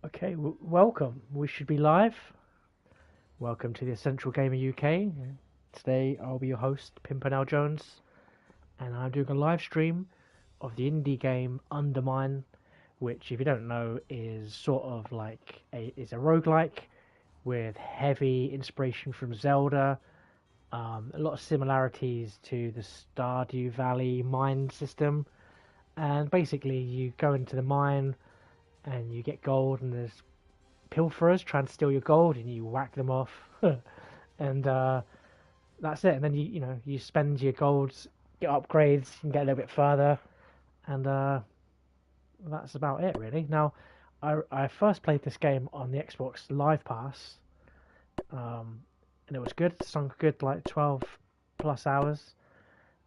Okay, welcome. We should be live. Welcome to the Essential Gamer UK. Today I'll be your host, Pimpernel Jones, and I'm doing a live stream of the indie game Undermine, which, if you don't know, is sort of like is a roguelike with heavy inspiration from Zelda. A lot of similarities to the Stardew Valley mine system, and basically you go into the mine and you get gold, and there's pilferers trying to steal your gold, and you whack them off, and that's it. And then you spend your golds, get upgrades, and get a little bit further, and that's about it really. Now, I first played this game on the Xbox Live Pass, and it was good. Sunk good like 12 plus hours,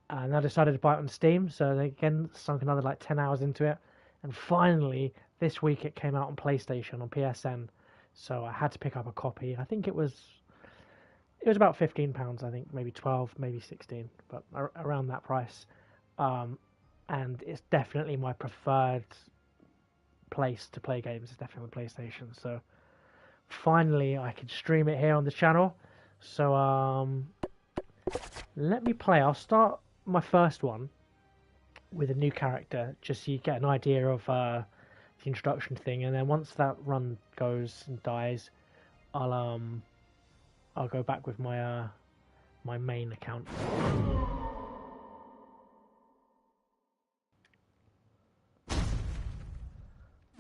and I decided to buy it on Steam. So they again sunk another like 10 hours into it, and finally this week it came out on PlayStation on PSN. So I had to pick up a copy. I think it was about £15. I think maybe 12, maybe 16, but around that price. And it's definitely my preferred place to play games. It's definitely on PlayStation. So finally I can stream it here on the channel. So let me play. I'll start my first one with a new character, just so you get an idea of the introduction thing, and then once that run goes and dies, I'll go back with my my main account.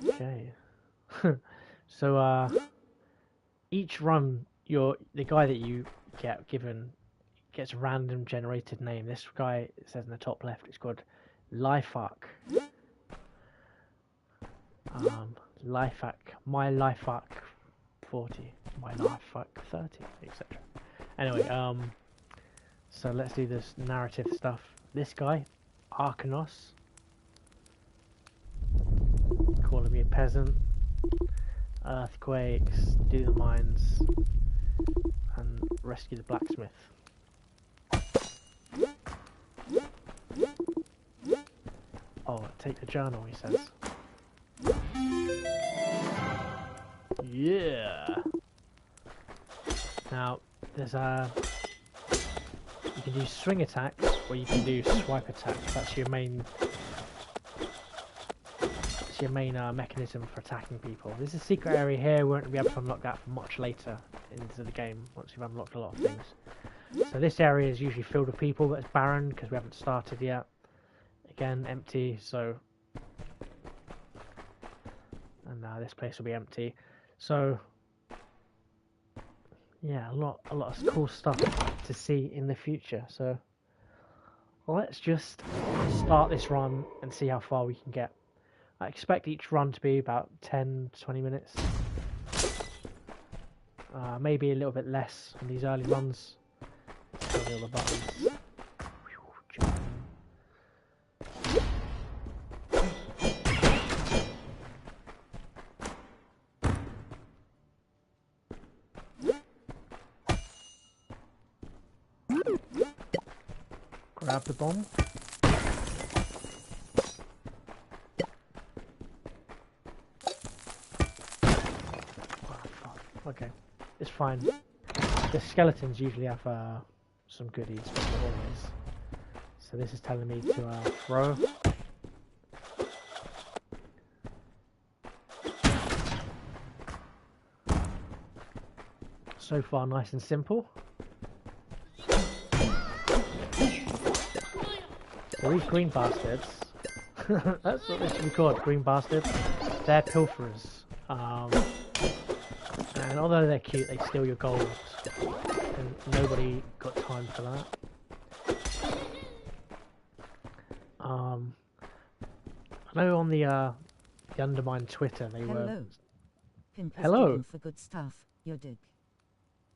Okay. So each run, the guy that you get given gets a random generated name. This guy, it says in the top left, it's called Lifearc. Lifearc, my Lifearc 40, my Lifearc 30, etc. Anyway, so let's do this narrative stuff. This guy, Arcanos, calling me a peasant. Earthquakes, do the mines, and rescue the blacksmith. Oh, take the journal, he says. Yeah. Now, there's you can do swing attacks, or you can do swipe attacks. That's your main mechanism for attacking people. There's a secret area here. We won't be able to unlock that for much later into the game once you've unlocked a lot of things. So this area is usually filled with people, but it's barren because we haven't started yet. Again, empty. So, and now this place will be empty. So, yeah, a lot of cool stuff to see in the future. So, let's just start this run and see how far we can get. I expect each run to be about 10-20 minutes. Maybe a little bit less on these early runs. Let's all the buttons. Grab the bomb. Okay, it's fine. The skeletons usually have some goodies, but not always. So this is telling me to throw. So far, nice and simple. So these green bastards, that's what they should be called, green bastards. They're pilferers. And although they're cute, they steal your gold, and nobody got time for that. I know on the Undermine Twitter they were. Hello. For good stuff, you dig.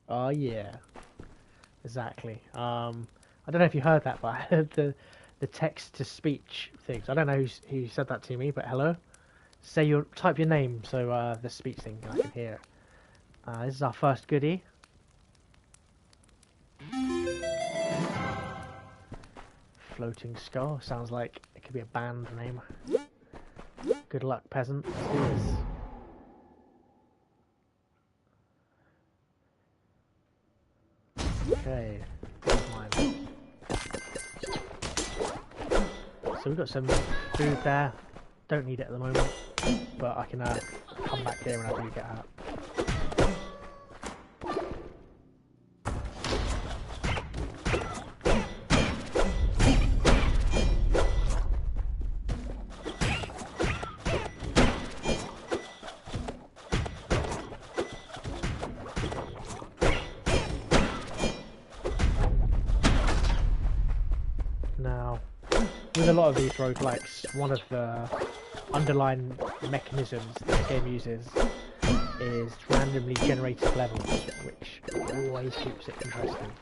Oh yeah, exactly. I don't know if you heard that, but I heard the text to speech things. I don't know who said that to me, but hello. Type your name so the speech thing I can hear it. This is our first goodie. Floating Skull. Sounds like it could be a band name. Good luck, peasant. Let's do this. So we've got some food there. Don't need it at the moment, but I can come back here when I do get out. Now, with a lot of these roguelikes, one of the underlying mechanisms that the game uses is randomly generated levels, which always keeps it interesting.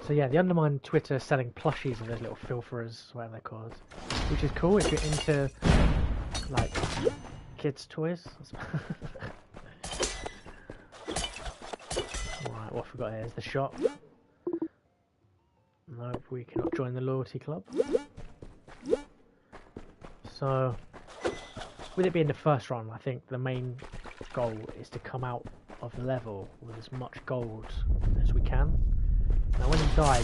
So yeah, the Undermine Twitter is selling plushies of those little filterers, whatever they're called, which is cool if you're into like kids' toys. Right, what have we got here is the shop. Nope, we cannot join the loyalty club. So, with it being the first run, I think the main goal is to come out of the level with as much gold as we can. Now, when you die,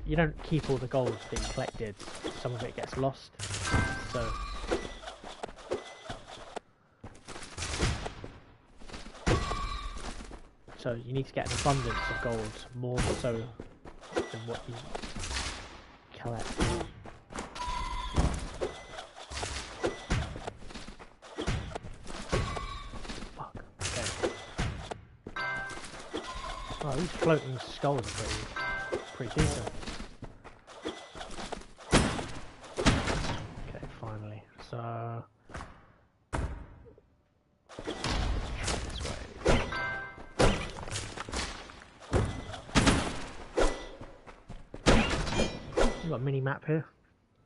you don't keep all the gold that you collected. Some of it gets lost. So you need to get an abundance of gold, more so than what you collect. Fuck. Okay. Oh, these floating skulls are pretty decent. Okay, finally. So we've got a mini map here.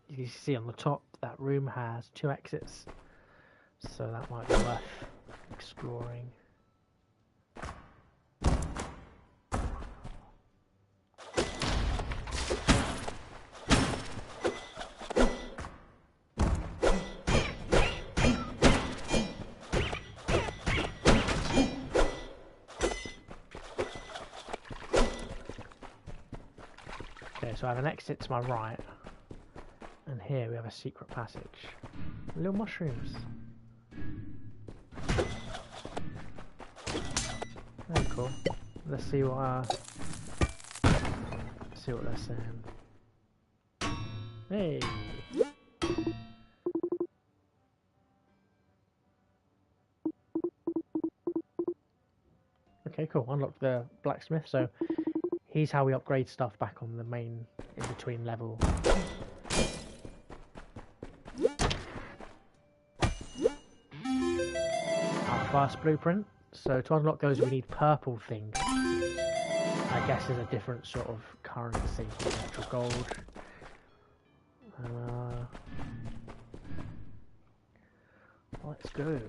You can see on the top that room has 2 exits, so that might be worth exploring. Okay, so I have an exit to my right, and here we have a secret passage. Little mushrooms. Very cool. Let's see what they're saying. Hey. Okay, cool. Unlocked the blacksmith, so here's how we upgrade stuff back on the main in-between level. Our first blueprint. So to unlock those we need purple things. I guess is a different sort of currency than actual gold. Let's go.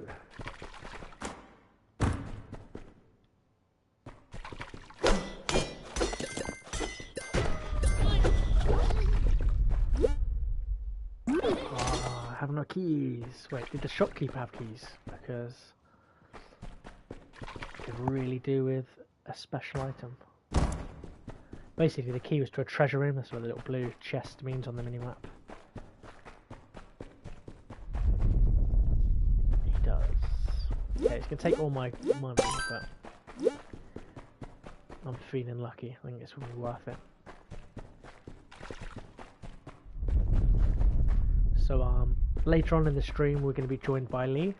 I have no keys. Wait, did the shopkeeper have keys? Because I could really do with a special item. Basically, the key was to a treasure room. That's what the little blue chest means on the minimap. He does. Okay, it's going to take all my money, but I'm feeling lucky. I think it's really worth it. So, later on in the stream, we're going to be joined by Lee.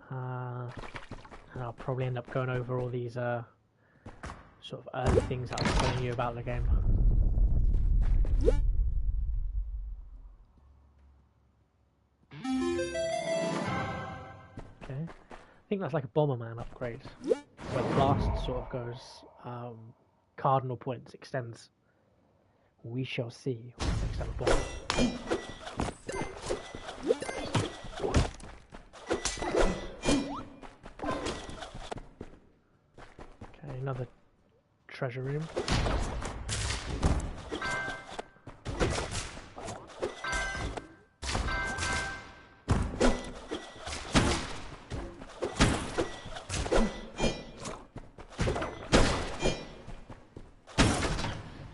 And I'll probably end up going over all these sort of early things that I was telling you about the game. Okay, I think that's like a Bomberman upgrade, where the blast sort of goes cardinal points, extends. We shall see what the next time we play. Okay, another treasure room.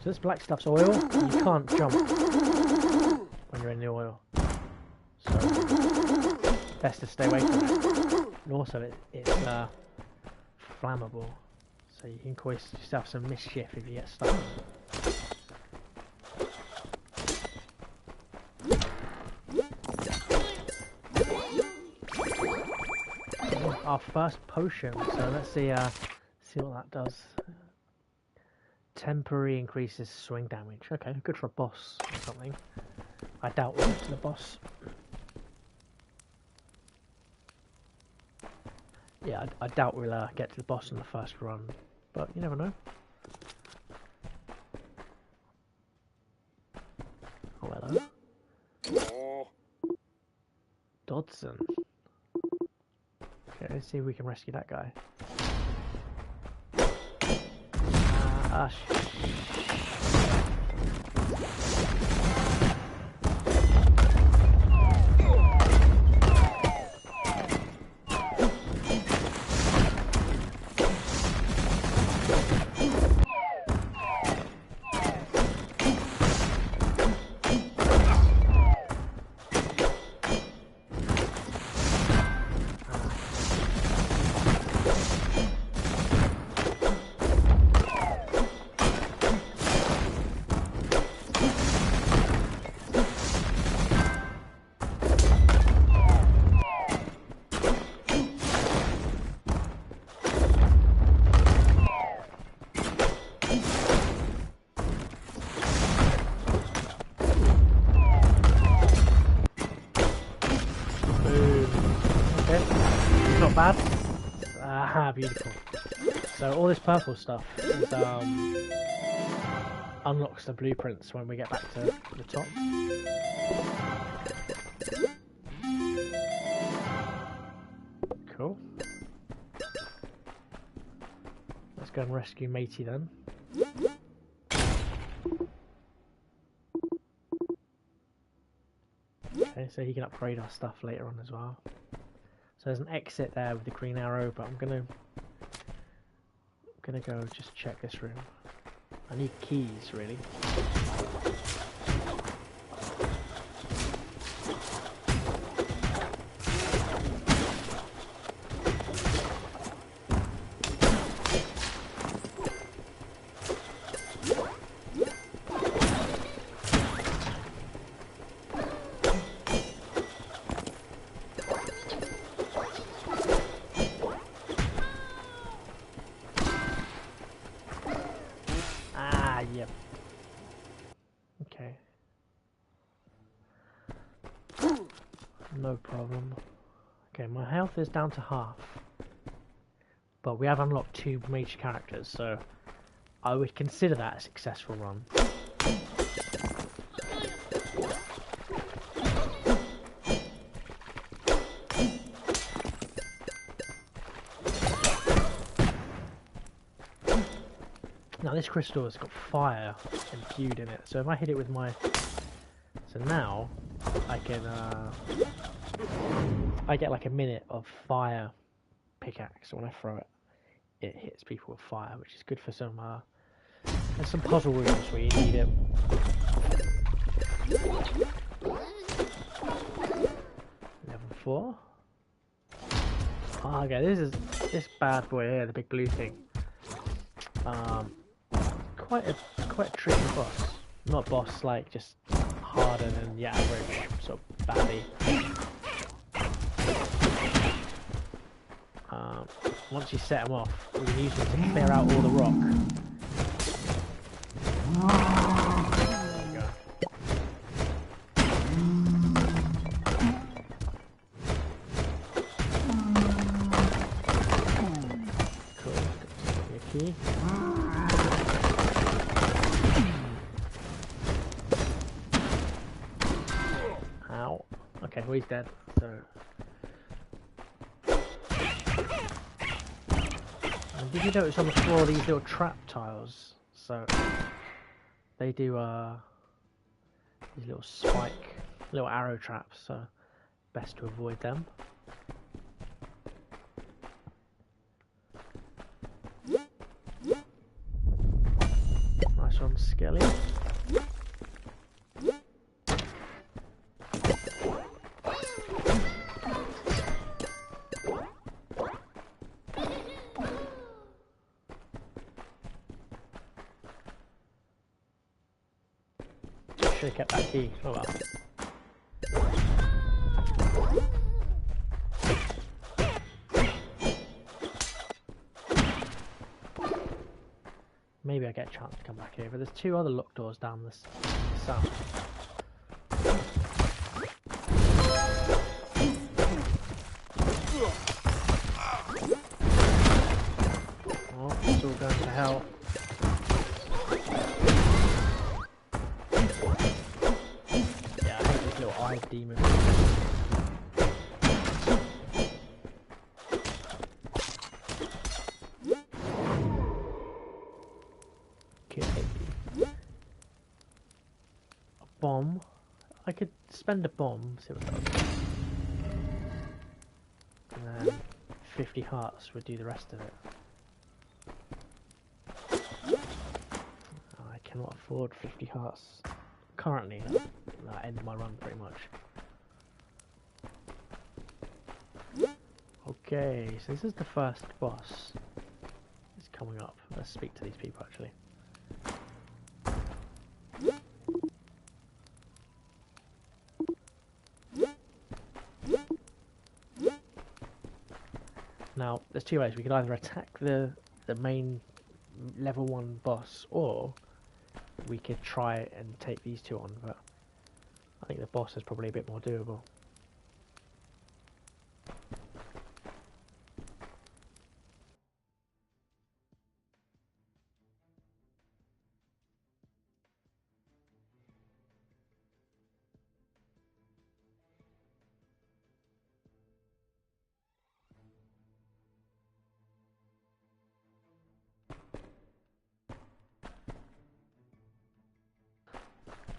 So this black stuff's oil. You can't jump when you're in the oil. So best to stay away from it. And also it's flammable. So you can cause yourself some mischief if you get stuck. Our first potion, so let's see what that does. Temporary increases swing damage. Okay, good for a boss or something. I doubt we'll get to the boss. Yeah, I doubt we'll get to the boss in the first run, but you never know. Oh, hello. Dodson. Okay, let's see if we can rescue that guy. Bad. Ah, beautiful. So all this purple stuff is, unlocks the blueprints when we get back to the top. Cool. Let's go and rescue Matey then. Okay, so he can upgrade our stuff later on as well. So there's an exit there with the green arrow, but I'm gonna go just check this room. I need keys, really. Yep. Okay. No problem. Okay, my health is down to half. But we have unlocked 2 major characters, so I would consider that a successful run. Now this crystal has got fire imbued in it, so if I hit it with my... So now, I can, I get like a minute of fire pickaxe, so when I throw it, it hits people with fire, which is good for some, there's some puzzle rooms where you need it. Level 4. Oh, okay, this bad boy here, the big blue thing. Quite a tricky boss. Not boss, like just harder than the average sort of baddie. Once you set them off, we can use them to clear out all the rock. There you go. Cool. Your key. Ow. Okay, well he's dead. So. And did you notice on the floor these little trap tiles? So they do these little little arrow traps. So best to avoid them. Nice one. Skelly. Should have kept that key. Oh well. Maybe I get a chance to come back here, but there's two other locked doors down this south. Oh, it's all going to hell. Yeah, I hate these little eye demons. Bomb. I could spend a bomb, see what it does. And then 50 hearts would do the rest of it. I cannot afford 50 hearts currently. That ends my run pretty much. Okay, so this is the first boss. It's coming up. Let's speak to these people actually. Now, there's two ways. We could either attack the main level 1 boss, or we could try and take these two on, but I think the boss is probably a bit more doable.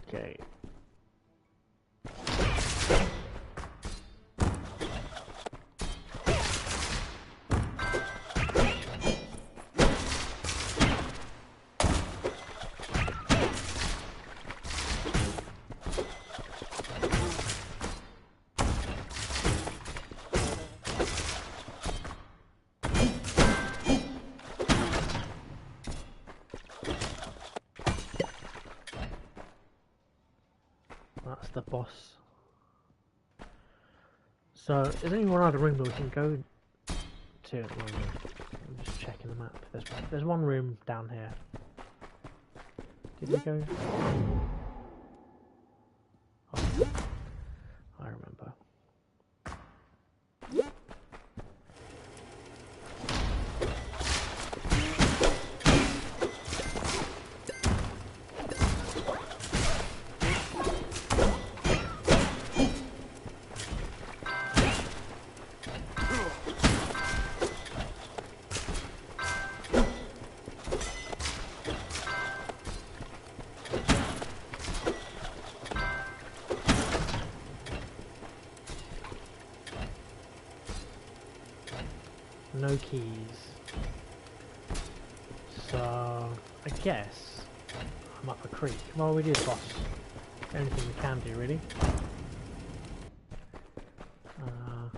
Okay. That's the boss. So, is there any one other room that we can go to at the moment? I'm just checking the map. There's one room down here. Did we go? Oh, I remember. No keys. So I guess I'm up a creek. Well, we do the boss. Anything we can do, really.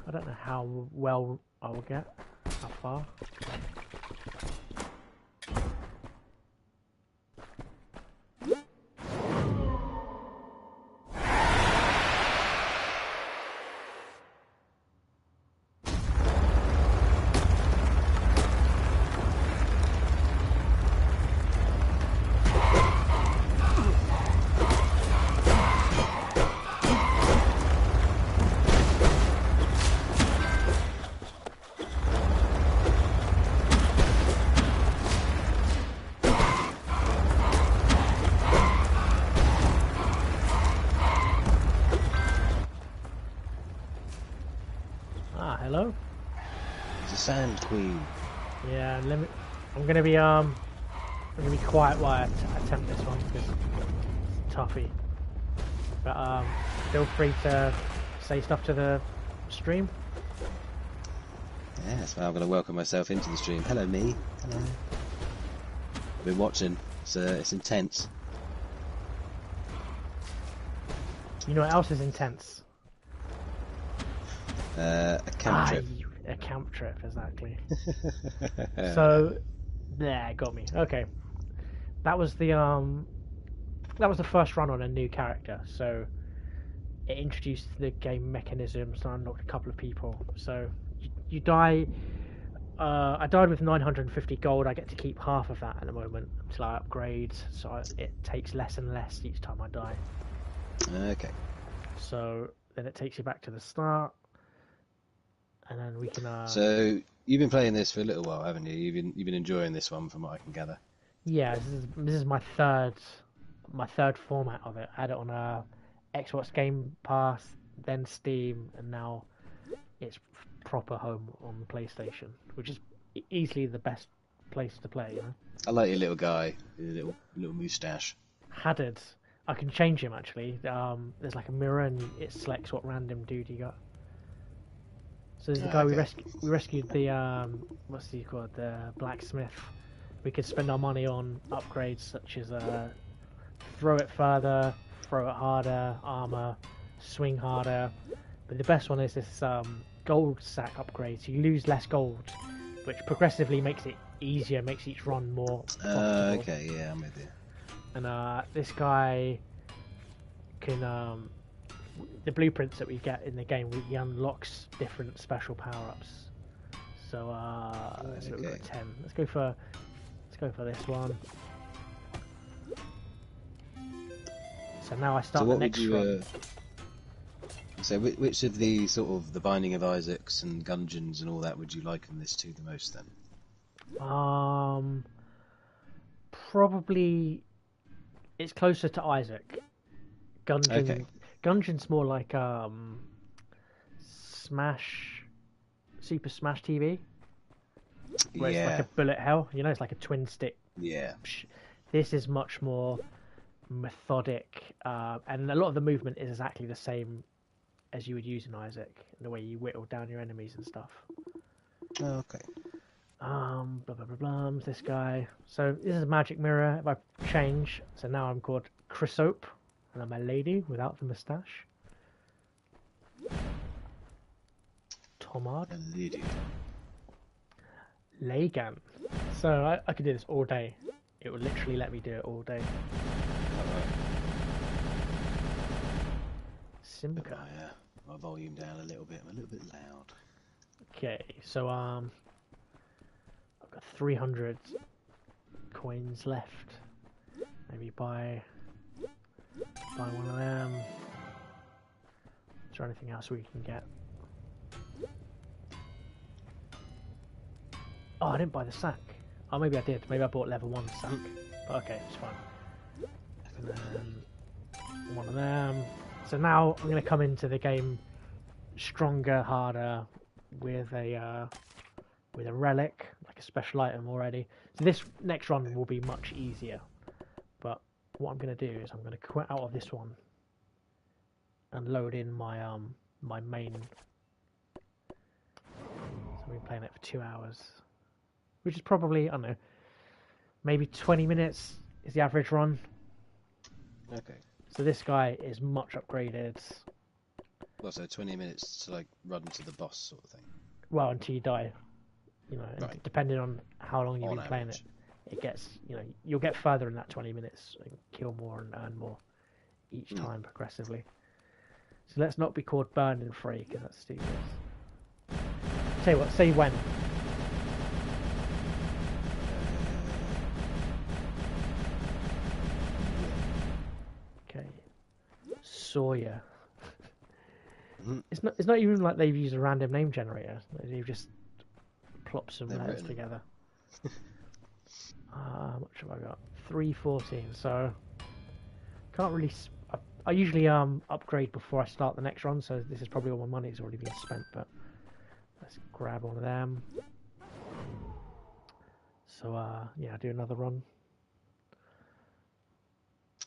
I don't know how well I will get. How far? Hello? It's a sand queen. Yeah, I'm gonna be quiet while I attempt this one because it's toughy. But feel free to say stuff to the stream. Yes, well, I'm going to welcome myself into the stream. Hello, me. Hello. I've been watching. It's intense. You know what else is intense? A camp trip. A camp trip, exactly. So, yeah, got me. Okay, that was the first run on a new character. So it introduced the game mechanisms and unlocked a couple of people. So you die. I died with 950 gold. I get to keep half of that at the moment until I upgrade. So it takes less and less each time I die. Okay. So then it takes you back to the start, and then we can. So you've been playing this for a little while, haven't you? You've been enjoying this one, from what I can gather. Yeah, this is my third format of it. I had it on Xbox Game Pass, then Steam, and now it's proper home on the PlayStation, which is easily the best place to play. You know, I like your little guy, your little moustache. Haddad, I can change him actually. There's like a mirror, and it selects what random dude you got. So there's the guy Okay. we rescued the what's he called, the blacksmith. We could spend our money on upgrades such as throw it further, throw it harder, armor, swing harder. But the best one is this gold sack upgrade. So you lose less gold, which progressively makes it easier, makes each run more profitable. Okay, yeah, I'm with you. And this guy can the blueprints that we get in the game, he unlocks different special power-ups. So so we've got 10. Let's go for this one. So now I start the next run. So which of the sort of the Binding of Isaacs and Gungeons and all that would you liken this to the most then? Probably it's closer to Isaac. Gungeon's more like Smash, Super Smash TV, where it's like a bullet hell. You know, it's like a twin stick. Yeah. This is much more methodic, and a lot of the movement is exactly the same as you would use in Isaac, the way you whittle down your enemies and stuff. Oh, okay. Blah blah blah blah. This guy. So this is a magic mirror. If I change, so now I'm called Chrysope, and I'm a lady without the moustache. Tomard. A lady. Lagan. So I could do this all day. It would literally let me do it all day. Simca. My volume down a little bit. I'm a little bit loud. Okay, so I've got 300 coins left. Maybe buy one of them. Is there anything else we can get? Oh, I didn't buy the sack. Oh, maybe I did. Maybe I bought level 1 sack. But okay, it's fine. And then one of them. So now I'm going to come into the game stronger, harder, with a relic, like a special item already. So this next run will be much easier. But what I'm going to do is I'm going to quit out of this one and load in my my main. So we've been playing it for 2 hours, which is probably, I don't know, maybe 20 minutes is the average run. Okay. So this guy is much upgraded. Well, so 20 minutes to like run to the boss sort of thing. Well, until you die, you know, Right. Depending on how long you've On been playing average. it gets, you know, you'll get further in that 20 minutes and kill more and earn more each time progressively. So let's not be called burned and free, because that's stupid. Tell you what, say when. Okay. Sawyer. It's not even like they've used a random name generator. They've just plopped some letters together. How much have I got? 314. So can't really. I usually upgrade before I start the next run. So this is probably all my money's already been spent. But let's grab one of them. So yeah, do another run.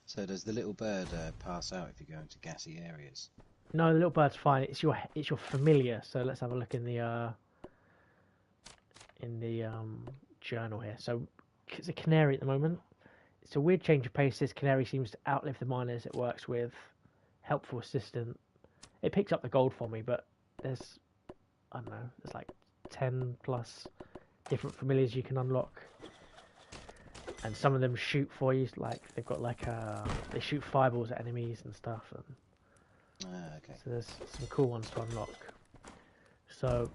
So does the little bird pass out if you go into gassy areas? No, the little bird's fine. It's your familiar. So let's have a look in the journal here. So it's a canary at the moment. It's a weird change of pace. This canary seems to outlive the miners it works with, helpful assistant. It picks up the gold for me, but there's, I don't know, there's like 10 plus different familiars you can unlock. And some of them shoot for you, like they've got like they shoot fireballs at enemies and stuff. And okay. so there's some cool ones to unlock. So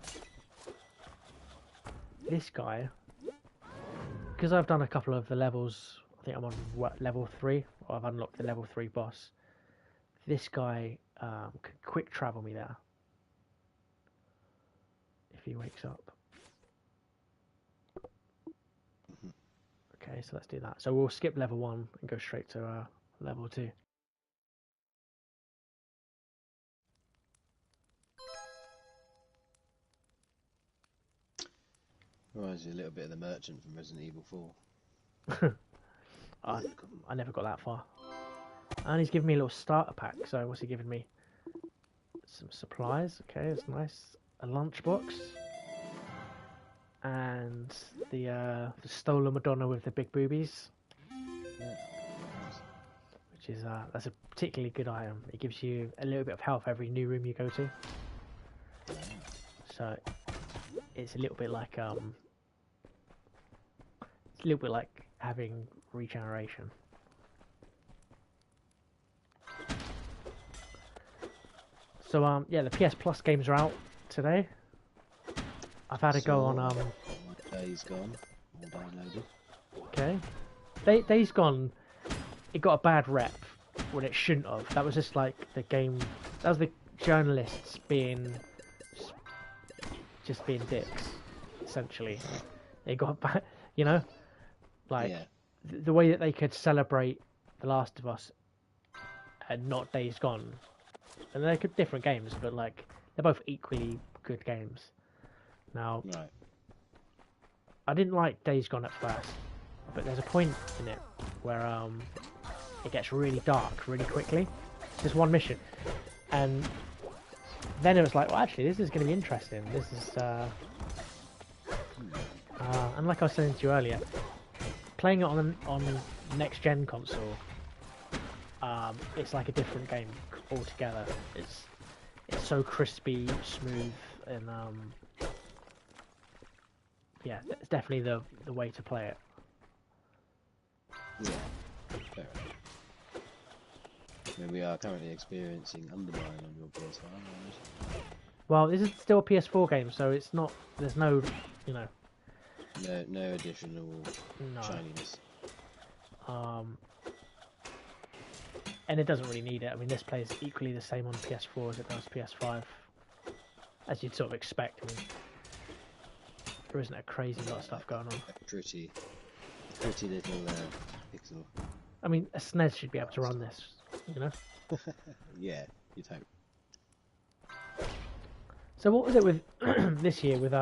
this guy, because I've done a couple of the levels, I think I'm on level 3, or I've unlocked the level 3 boss. This guy can quick travel me there if he wakes up. Okay, so let's do that. So we'll skip level 1 and go straight to level 2. Reminds me a little bit of the merchant from Resident Evil 4. I never got that far. And he's given me a little starter pack. So what's he giving me? Some supplies. Okay, that's nice. A lunchbox. And the stolen Madonna with the big boobies. Yeah. Which is that's a particularly good item. It gives you a little bit of health every new room you go to. So it's a little bit like having regeneration. So yeah, the PS Plus games are out today. I've had a go on Days Gone, all downloaded. Okay. Days Gone, it got a bad rep when it shouldn't have. That was just like the game. That was the journalists being dicks, essentially. It got bad, you know, like the way that they could celebrate The Last of Us and not Days Gone, and they're different games, but like they're both equally good games. Now, right. I didn't like Days Gone at first, but there's a point in it where it gets really dark really quickly. Just one mission, and then it was like, well, actually, this is going to be interesting. This is, and like I was saying to you earlier, playing it on next gen console, it's like a different game altogether. It's so crispy, smooth, and yeah, it's definitely the way to play it. Yeah, fair enough. I mean, we are currently experiencing Undermine on your PS5, right? Well, this is still a PS4 game, so it's not. There's no, you know. No additional shininess. And it doesn't really need it. I mean, this plays equally the same on PS4 as it does PS5, as you'd sort of expect. I mean, there isn't a crazy lot of stuff going on. A pretty little pixel. I mean, a SNES should be able to run this, you know? Yeah, you'd hope. So what was it with this year with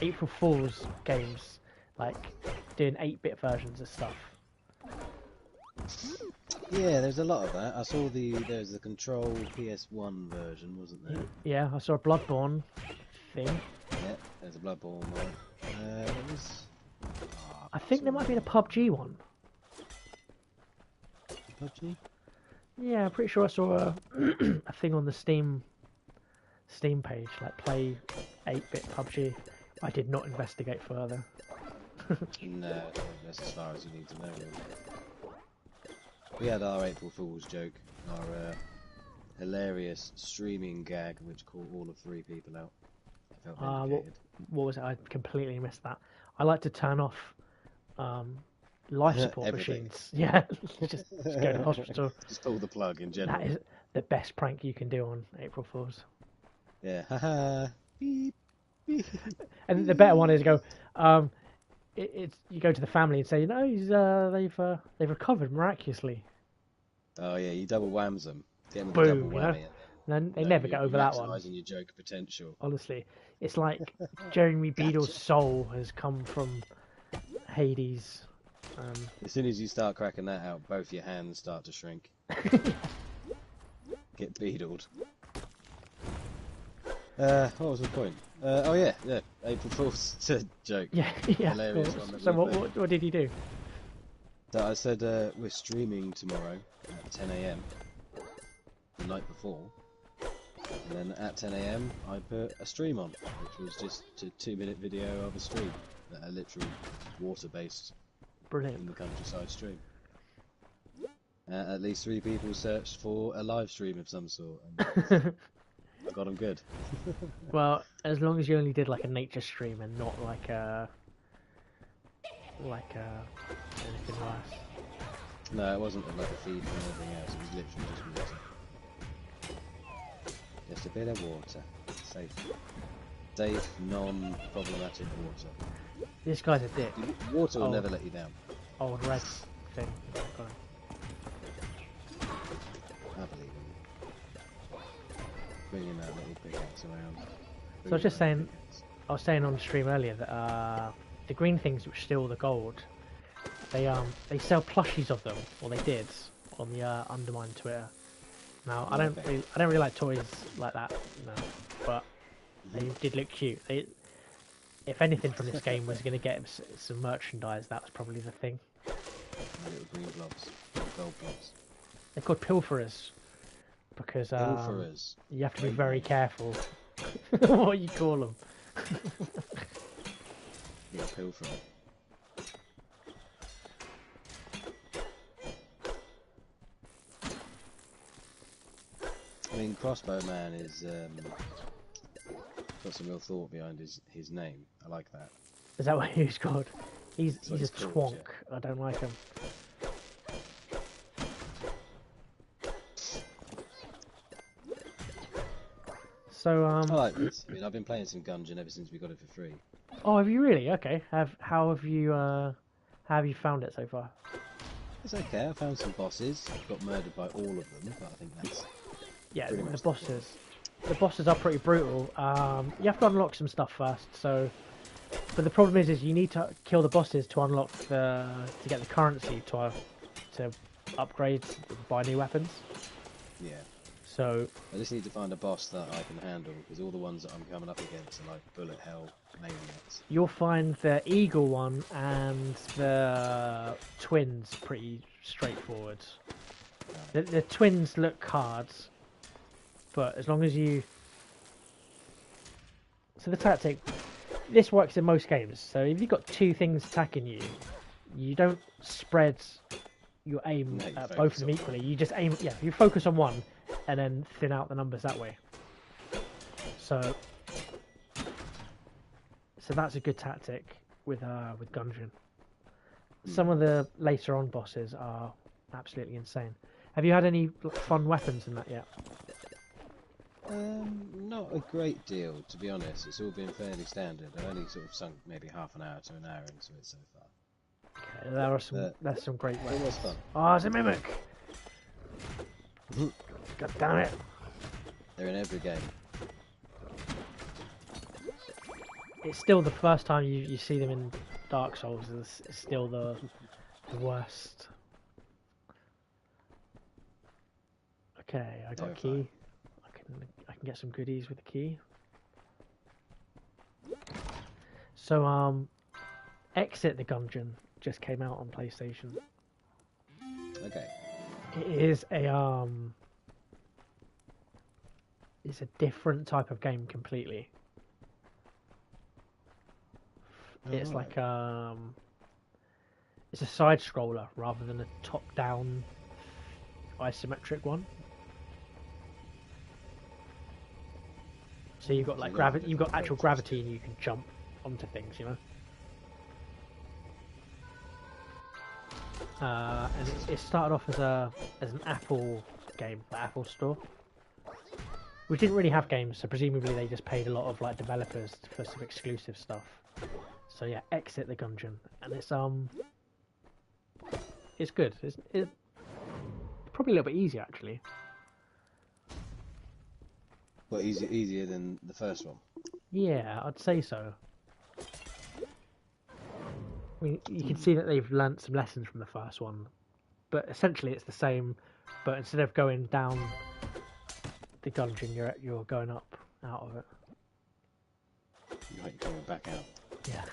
April Fool's games, like doing 8-bit versions of stuff? Yeah, there's a lot of that. I saw there's the Control PS1 version, wasn't there? Yeah, I saw a Bloodborne thing. Yeah, there's a Bloodborne one. I think there might be a PUBG one. PUBG? Yeah, I'm pretty sure I saw a thing on the Steam page, like play 8-bit PUBG. I did not investigate further. No, that's as far as you need to know. Really. We had our April Fool's joke, our hilarious streaming gag, which caught all of 3 people out. I felt vindicated. What was it? I completely missed that. I like to turn off life support machines. Yeah, just go to hospital. Just pull the plug in general. That is the best prank you can do on April Fools. Yeah, haha. Beep, beep. And the better one is go. It's you go to the family and say, you know, they've recovered miraculously. Oh yeah, you double whams them. Get them Boom, double you know? whammy. And then they never get over that one. Maximising your joke potential. Honestly, it's like Jeremy Beadle's soul has come from Hades. As soon as you start cracking that out, both your hands start to shrink. Get beadled. What was the point? Oh yeah, April Fool's joke. Yeah. Hilarious one. So what did he do? So I said we're streaming tomorrow at 10 AM. the night before, and then at 10 AM I put a stream on, which was just a 2-minute video of a stream, a literal water-based Brilliant. in the countryside stream. At least 3 people searched for a live stream of some sort, and I got them good. Well, as long as you only did like a nature stream and not like anything worse. No, it wasn't like a feed and anything else, it was literally just water. Just a bit of water. Safe, non-problematic water. This guy's a dick. Water will never let you down. Old red thing. I believe in you. Bringing that little pickaxe around. So I was just saying, I was saying on the stream earlier that the green things which steal the gold, they sell plushies of them, or they did, on the Undermine Twitter. Now I don't really like toys like that, no, but they did look cute. If anything from this game was going to get some merchandise, that was probably the thing. Little green blobs, gold blobs. They're called pilferers because Pilferers. you have to be very careful what you call them. Yeah, pilferer. I mean, Crossbow Man is got some real thought behind his name. I like that. Is that what he's called? He's a he's twonk. called, yeah. I don't like him. So I like this. I mean, I've been playing some Gungeon ever since we got it for free. Oh, have you really? Okay. How have you found it so far? It's okay. I found some bosses. Got murdered by all of them, but I think that's pretty much the bosses are pretty brutal. You have to unlock some stuff first. But the problem is you need to kill the bosses to unlock to get the currency to upgrade, buy new weapons. Yeah. So I just need to find a boss that I can handle, because all the ones that I'm coming up against are like bullet hell maniacs. you'll find the eagle one and the twins pretty straightforward. The twins look hard, but as long as you... So the tactic... This works in most games. So if you've got 2 things attacking you, you don't spread your aim at both of them equally. You just aim... Yeah, you focus on one and then thin out the numbers that way. So that's a good tactic with Gungeon. Some of the later on bosses are absolutely insane. Have you had any fun weapons in that yet? Not a great deal, to be honest. It's all been fairly standard. I've only sort of sunk maybe half an hour to an hour into it so far. Okay, there's some great weapons. It was fun. Oh, it's a mimic! God damn it! They're in every game. It's still the first time you see them in Dark Souls. It's still the worst. Okay, I got a key. I can get some goodies with the key. So Exit the Gungeon just came out on PlayStation. Okay. It is it's a different type of game completely. It's like it's a side scroller rather than a top down isometric one. So you've got like gravity, you've got actual gravity, and you can jump onto things, you know. And it started off as an Apple game, the Apple Store. We didn't really have games, so presumably they just paid a lot of like developers for some exclusive stuff. So yeah, Exit the Gungeon, and it's good. It's probably a little bit easier actually. Well, easier than the first one. Yeah, I'd say so. I mean, you can see that they've learnt some lessons from the first one, but essentially it's the same. But instead of going down the dungeon, you're going up out of it. You're going back out. Yeah,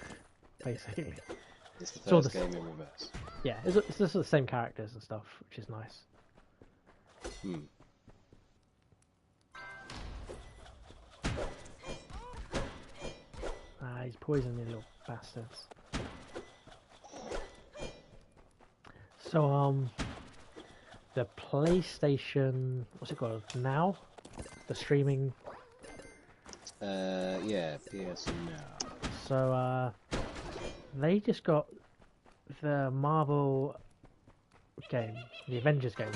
basically. It's the first game in reverse. Yeah, it's just the same characters and stuff, which is nice. Ah, he's poisoning me, little bastards. So, the PlayStation, what's it called now? The streaming. Yeah, PS now. So, they just got the Marvel game, the Avengers game.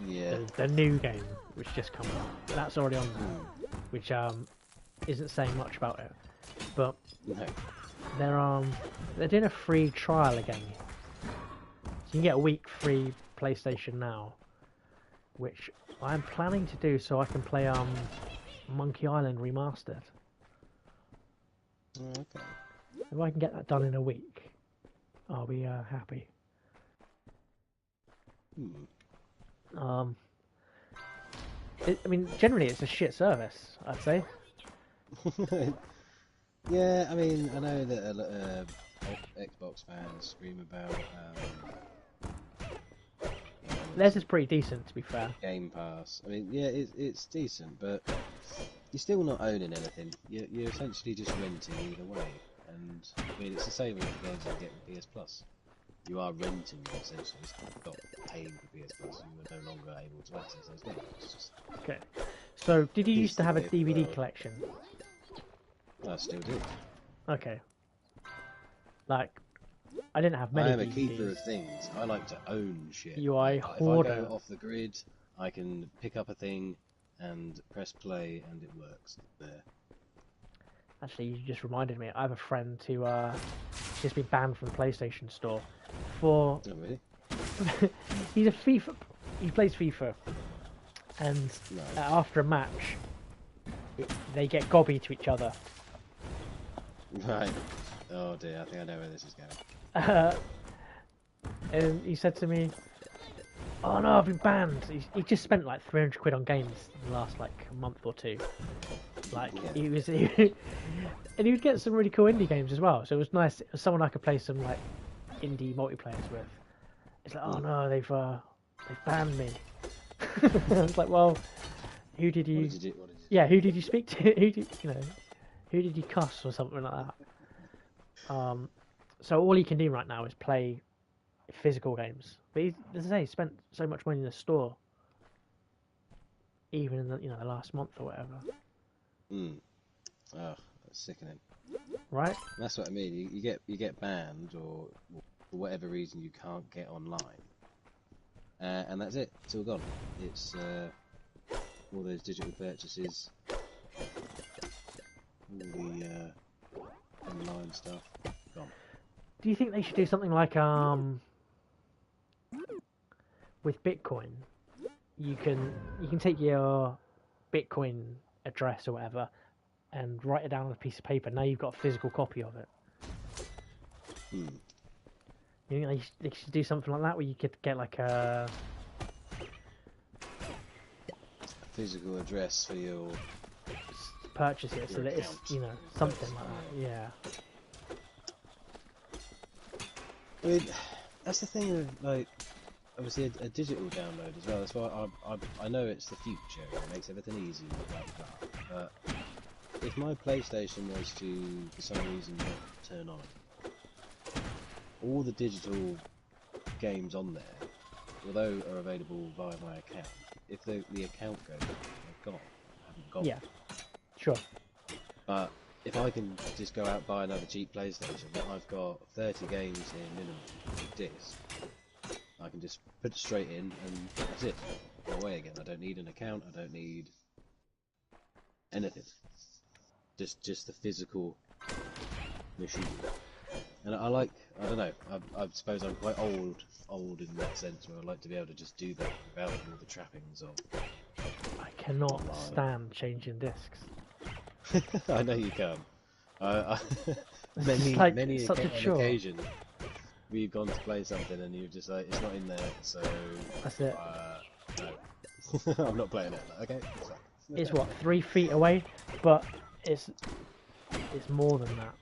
Yeah. The new game, which just come out. That's already on there, which isn't saying much about it. But No. they're doing a free trial again. So you can get a week free PlayStation Now, which I'm planning to do so I can play Monkey Island Remastered. Oh, okay. If I can get that done in a week, I'll be happy. I mean, generally it's a shit service, I'd say. Yeah, I mean, I know that a lot of Xbox fans scream about Theirs is pretty decent, to be fair. Game Pass. I mean, yeah, it's decent, but you're still not owning anything. You're essentially just renting either way. And I mean, it's the same with the games you get with PS Plus. You are renting them essentially. It's not paying for PS Plus. You are no longer able to access those games. It's just Okay. So, did you It's used to the have a way of the DVD world. collection? I still do. Okay. Like, I didn't have many I am a DVDs. keeper of things. I like to own shit. You are a If I hoarder. go off the grid, I can pick up a thing and press play, and it works. There. Actually, you just reminded me. I have a friend who just been banned from the PlayStation Store for. Oh, really? He's a FIFA. He plays FIFA, and No. after a match, they get gobby to each other. Right. Oh dear, I think I know where this is going. And he said to me, "Oh no, I've been banned." He just spent like 300 quid on games in the last like month or two. Like Yeah. and he would get some really cool indie games as well. So it was nice. It was someone I could play some like indie multiplayers with. It's like, oh no, they've banned me. I was like, well, who did you? What did you do? Yeah, who did you speak to? Who did you cuss or something like that? So all he can do right now is play physical games. But as I say, he spent so much money in the store, even in the last month or whatever. Oh, that's sickening. Right? That's what I mean. You get banned, or for whatever reason you can't get online, and that's it. It's all gone. It's all those digital purchases, all the online stuff, gone. Do you think they should do something like with Bitcoin? You can take your Bitcoin address or whatever and write it down on a piece of paper. Now you've got a physical copy of it. You think they should do something like that where you could get like a Physical address for your purchase it so that it's account. something like that. Yeah. I mean, that's the thing with like obviously a digital download as well. That's why I know it's the future. It makes everything easy, blah blah blah. But if my PlayStation was to for some reason not turn on, all the digital games on there, although are available via my account, if the account goes, they're gone. Haven't gone. Yeah. Sure. But if I can just go out and buy another cheap PlayStation, I've got 30 games here minimum with disc. I can just put it straight in and that's it. Go away again. I don't need an account. I don't need anything. Just the physical machine. And I don't know. I suppose I'm quite old in that sense, where I like to be able to just do that without all the trappings of. I cannot stand changing discs. I know you can. It's like many such a chore. occasion we've gone to play something and you're just like, it's not in there, so That's it. no, I'm not playing it. Okay, It's what, 3 feet away, but it's more than that.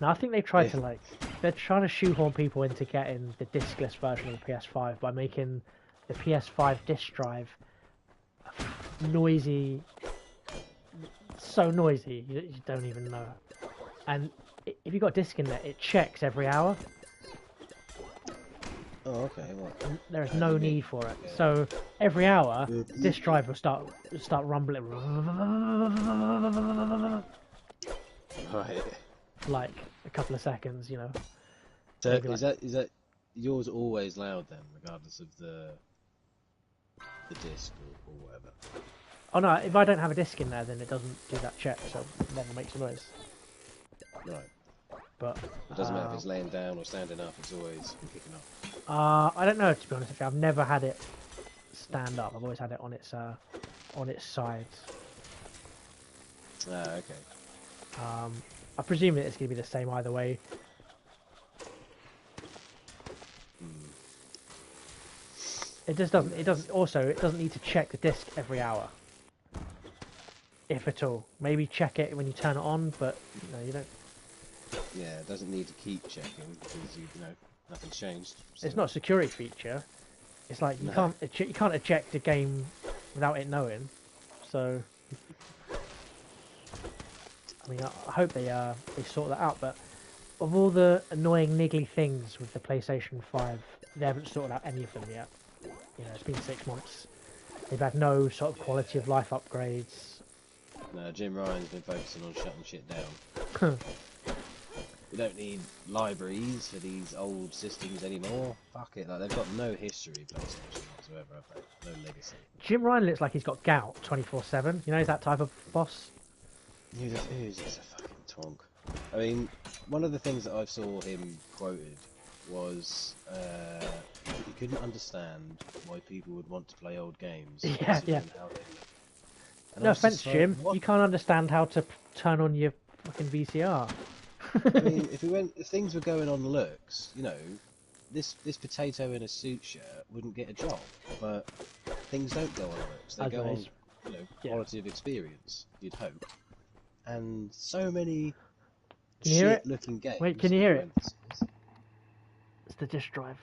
Now I think they tried to they're trying to shoehorn people into getting the discless version of the PS5 by making the PS5 disc drive noisy, so noisy you don't even know. and if you've got a disc in there, it checks every hour. Oh, okay. What? There is How do no you mean? need for it. Yeah. So every hour, this drive will start rumbling, Right. for like a couple of seconds, you know. So Maybe like, is that yours always loud then, regardless of the disc or whatever? oh no, if I don't have a disc in there, then it doesn't do that check, so it never makes a noise. Right. But It doesn't matter if it's laying down or standing up. It's always kicking up. I don't know, to be honest with you. I've never had it stand up. I've always had it on its sides. Ah, okay. I presume it's going to be the same either way. It just doesn't. It doesn't. Also, it doesn't need to check the disc every hour, if at all. Maybe check it when you turn it on, but no, you don't. Yeah, it doesn't need to keep checking because you know nothing's changed. So. It's not a security feature. It's like you can't eject a game without it knowing. So, I mean, I hope they sort that out. But of all the annoying niggly things with the PlayStation 5, they haven't sorted out any of them yet. You know, it's been 6 months. They've had no sort of quality of life upgrades. No, Jim Ryan's been focusing on shutting shit down. We don't need libraries for these old systems anymore. Fuck it, like they've got no history PlayStation whatsoever, have they? No legacy. Jim Ryan looks like he's got gout 24/7. You know, he's that type of boss. Who's just a fucking tonk? I mean, one of the things that I saw him quoted was he couldn't understand why people would want to play old games. Yeah, yeah. And No offense, like, Jim. what? You can't understand how to turn on your fucking VCR. I mean, if things were going on looks, you know, this potato in a suit shirt wouldn't get a job. But things don't go on looks; they go on, you know, quality of experience. You'd hope. And so many shit-looking games. Wait, can you hear it? It's the disk drive.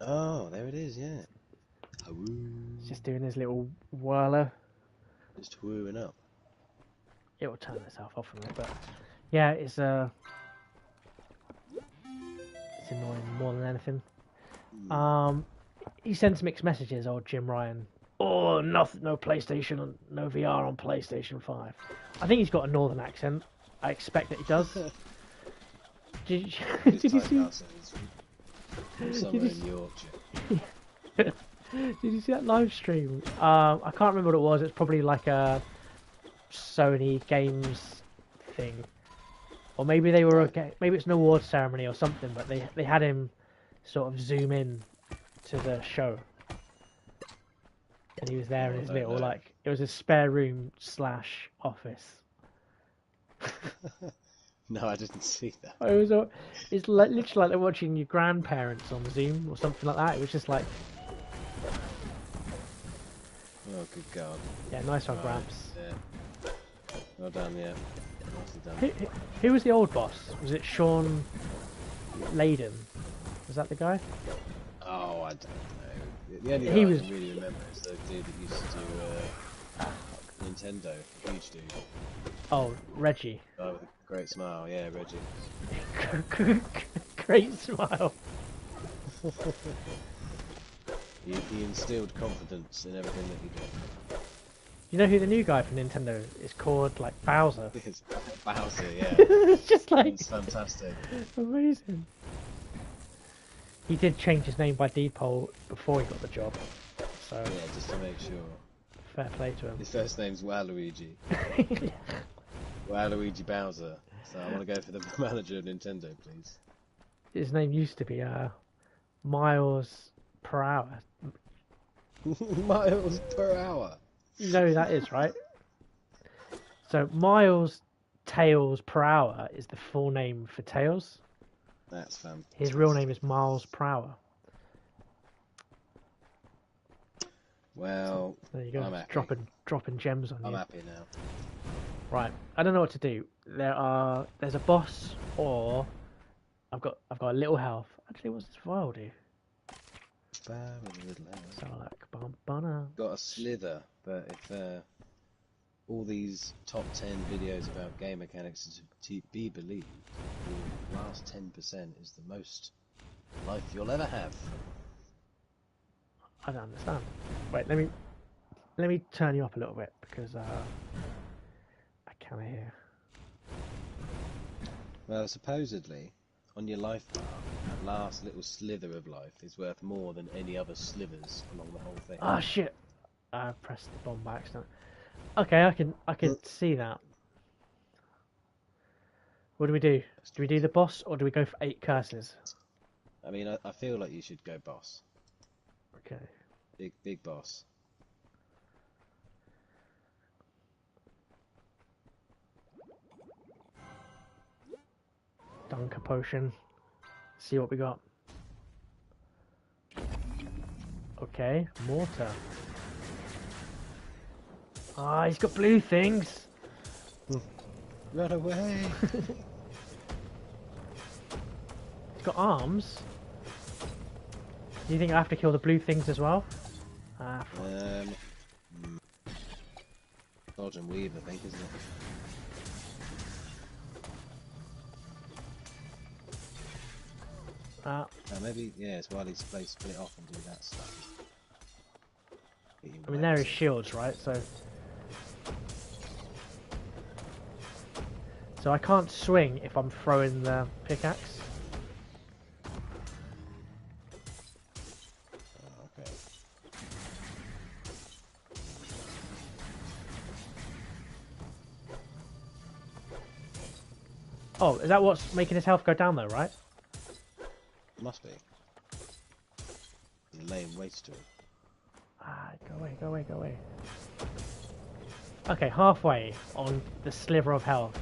Oh, there it is. Yeah. It's just doing his little whirler. Just wooing up. It will turn itself off in a minute, but yeah, it's annoying more than anything. He sends mixed messages, old Jim Ryan. Oh, nothing, no PlayStation, no VR on PlayStation 5. I think he's got a northern accent. I expect that he does. Did you see? From somewhere in Yorkshire. Did you see that live stream? I can't remember what it was. It's probably like a Sony Games thing, or maybe they were maybe it's an award ceremony or something. But they had him sort of zoom in to the show, and he was there in his little like it was a spare room / office. No, I didn't see that. It's like, literally like they're watching your grandparents on Zoom or something like that. It was just like, oh, good God. yeah, nice one, Gramps. Yeah. Well done, yeah. Nicely done. Who was the old boss? Was it Sean Layden? Was that the guy? Oh, I don't know. The only guy I can really remember is the dude that used to do Nintendo, the huge dude. Oh, Reggie. Guy with a great smile, yeah, Reggie. Great smile. He instilled confidence in everything that he did. You know who the new guy from Nintendo is called? Like Bowser. It's Bowser, yeah. It's just like... It's fantastic. Amazing. He did change his name by default before he got the job. So yeah, just to make sure. Fair play to him. His first name's Waluigi. Waluigi Bowser. So I want to go for the manager of Nintendo, please. His name used to be Miles per hour. Miles per hour. You know who that is, right? So Miles Tails per hour is the full name for Tails. That's fantastic. His real name is Miles per hour. Well, there you go. Dropping gems on you. I'm happy now. Right, I don't know what to do. There's a boss, or I've got a little health. Actually, what's this vial do? So like, got a slither, but if all these top 10 videos about game mechanics to be believed, the last 10% is the most life you'll ever have. I don't understand. Wait, let me turn you up a little bit because I can't hear. Well, supposedly, on your life bar, that last little slither of life is worth more than any other slivers along the whole thing. Oh shit! I pressed the bomb by accident. Okay, I can see that. What do we do? Do we do the boss or do we go for 8 curses? I mean, I feel like you should go boss. Okay. Big boss. Dunker potion. See what we got. Okay, mortar. Ah, he's got blue things. Run away! He's got arms. Do you think I have to kill the blue things as well? Ah, Dodge and weave, I think, isn't it? Maybe, yeah, it's while he's split off and do that stuff. I mean, there is shields, right? So I can't swing if I'm throwing the pickaxe. Oh, okay. Oh, is that what's making his health go down though, right? Must be. You're laying waste to it. Ah, go away, go away, go away. Okay, halfway on the sliver of health.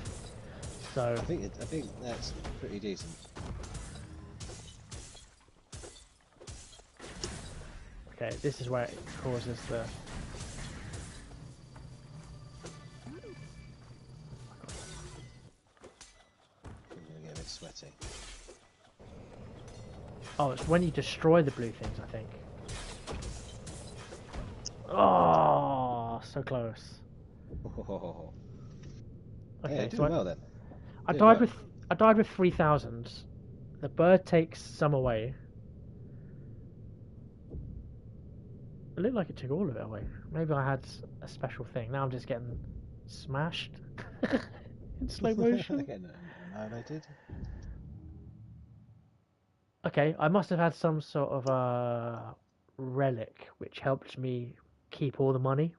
So I think that's pretty decent. okay, this is where it causes the. I'm gonna get a bit sweaty. Oh, it's when you destroy the blue things, I think. Oh, so close. Oh. Okay, Yeah, so doing well then. I Doing died well. I died with 3,000. The bird takes some away. It looked like it took all of it away. Maybe I had a special thing. Now I'm just getting smashed in slow motion. Getting annihilated. Okay, I must have had some sort of relic which helped me keep all the money.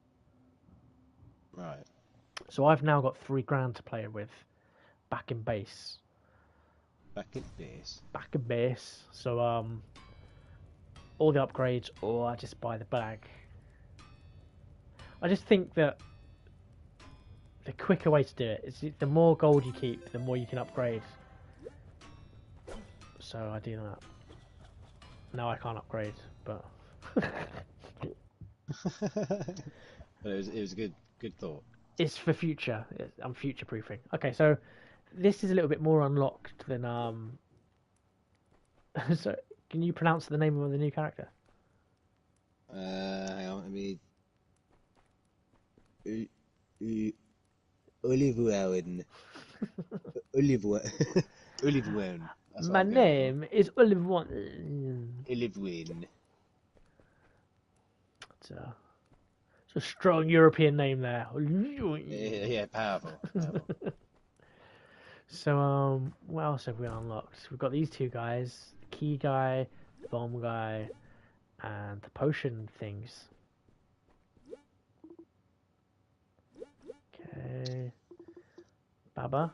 Right. So I've now got 3 grand to play with back in base. Back at base. Back in base. So all the upgrades, or I just buy the bag. I just think that the quicker way to do it is the more gold you keep, the more you can upgrade. So I do that. No, I can't upgrade, but But it was a good thought. it's for future. I'm future proofing. Okay, so this is a little bit more unlocked than So can you pronounce the name of the new character? Hang on, let me. Olivewown. Olivewown. My name is Oliver. Olivewown. It's a strong European name there. Yeah, powerful. So what else have we unlocked? We've got these 2 guys, the key guy, the bomb guy, and the potion things. Okay. Baba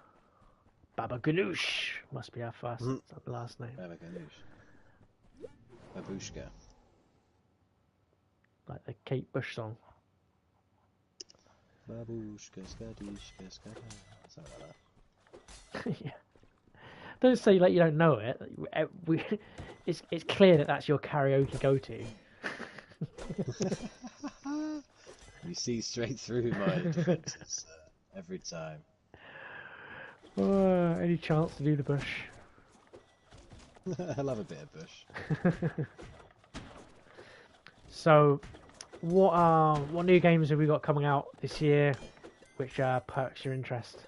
Ganoush must be our first last name. Baba Ganoush. Babushka. Like the Kate Bush song. Babushka, skadishka, skada. Something like that. Yeah. Don't say like you don't know it. It's clear that that's your karaoke go-to. You see straight through my defences every time. Any chance to do the bush? I love a bit of bush. So, what new games have we got coming out this year? Which perks your interest?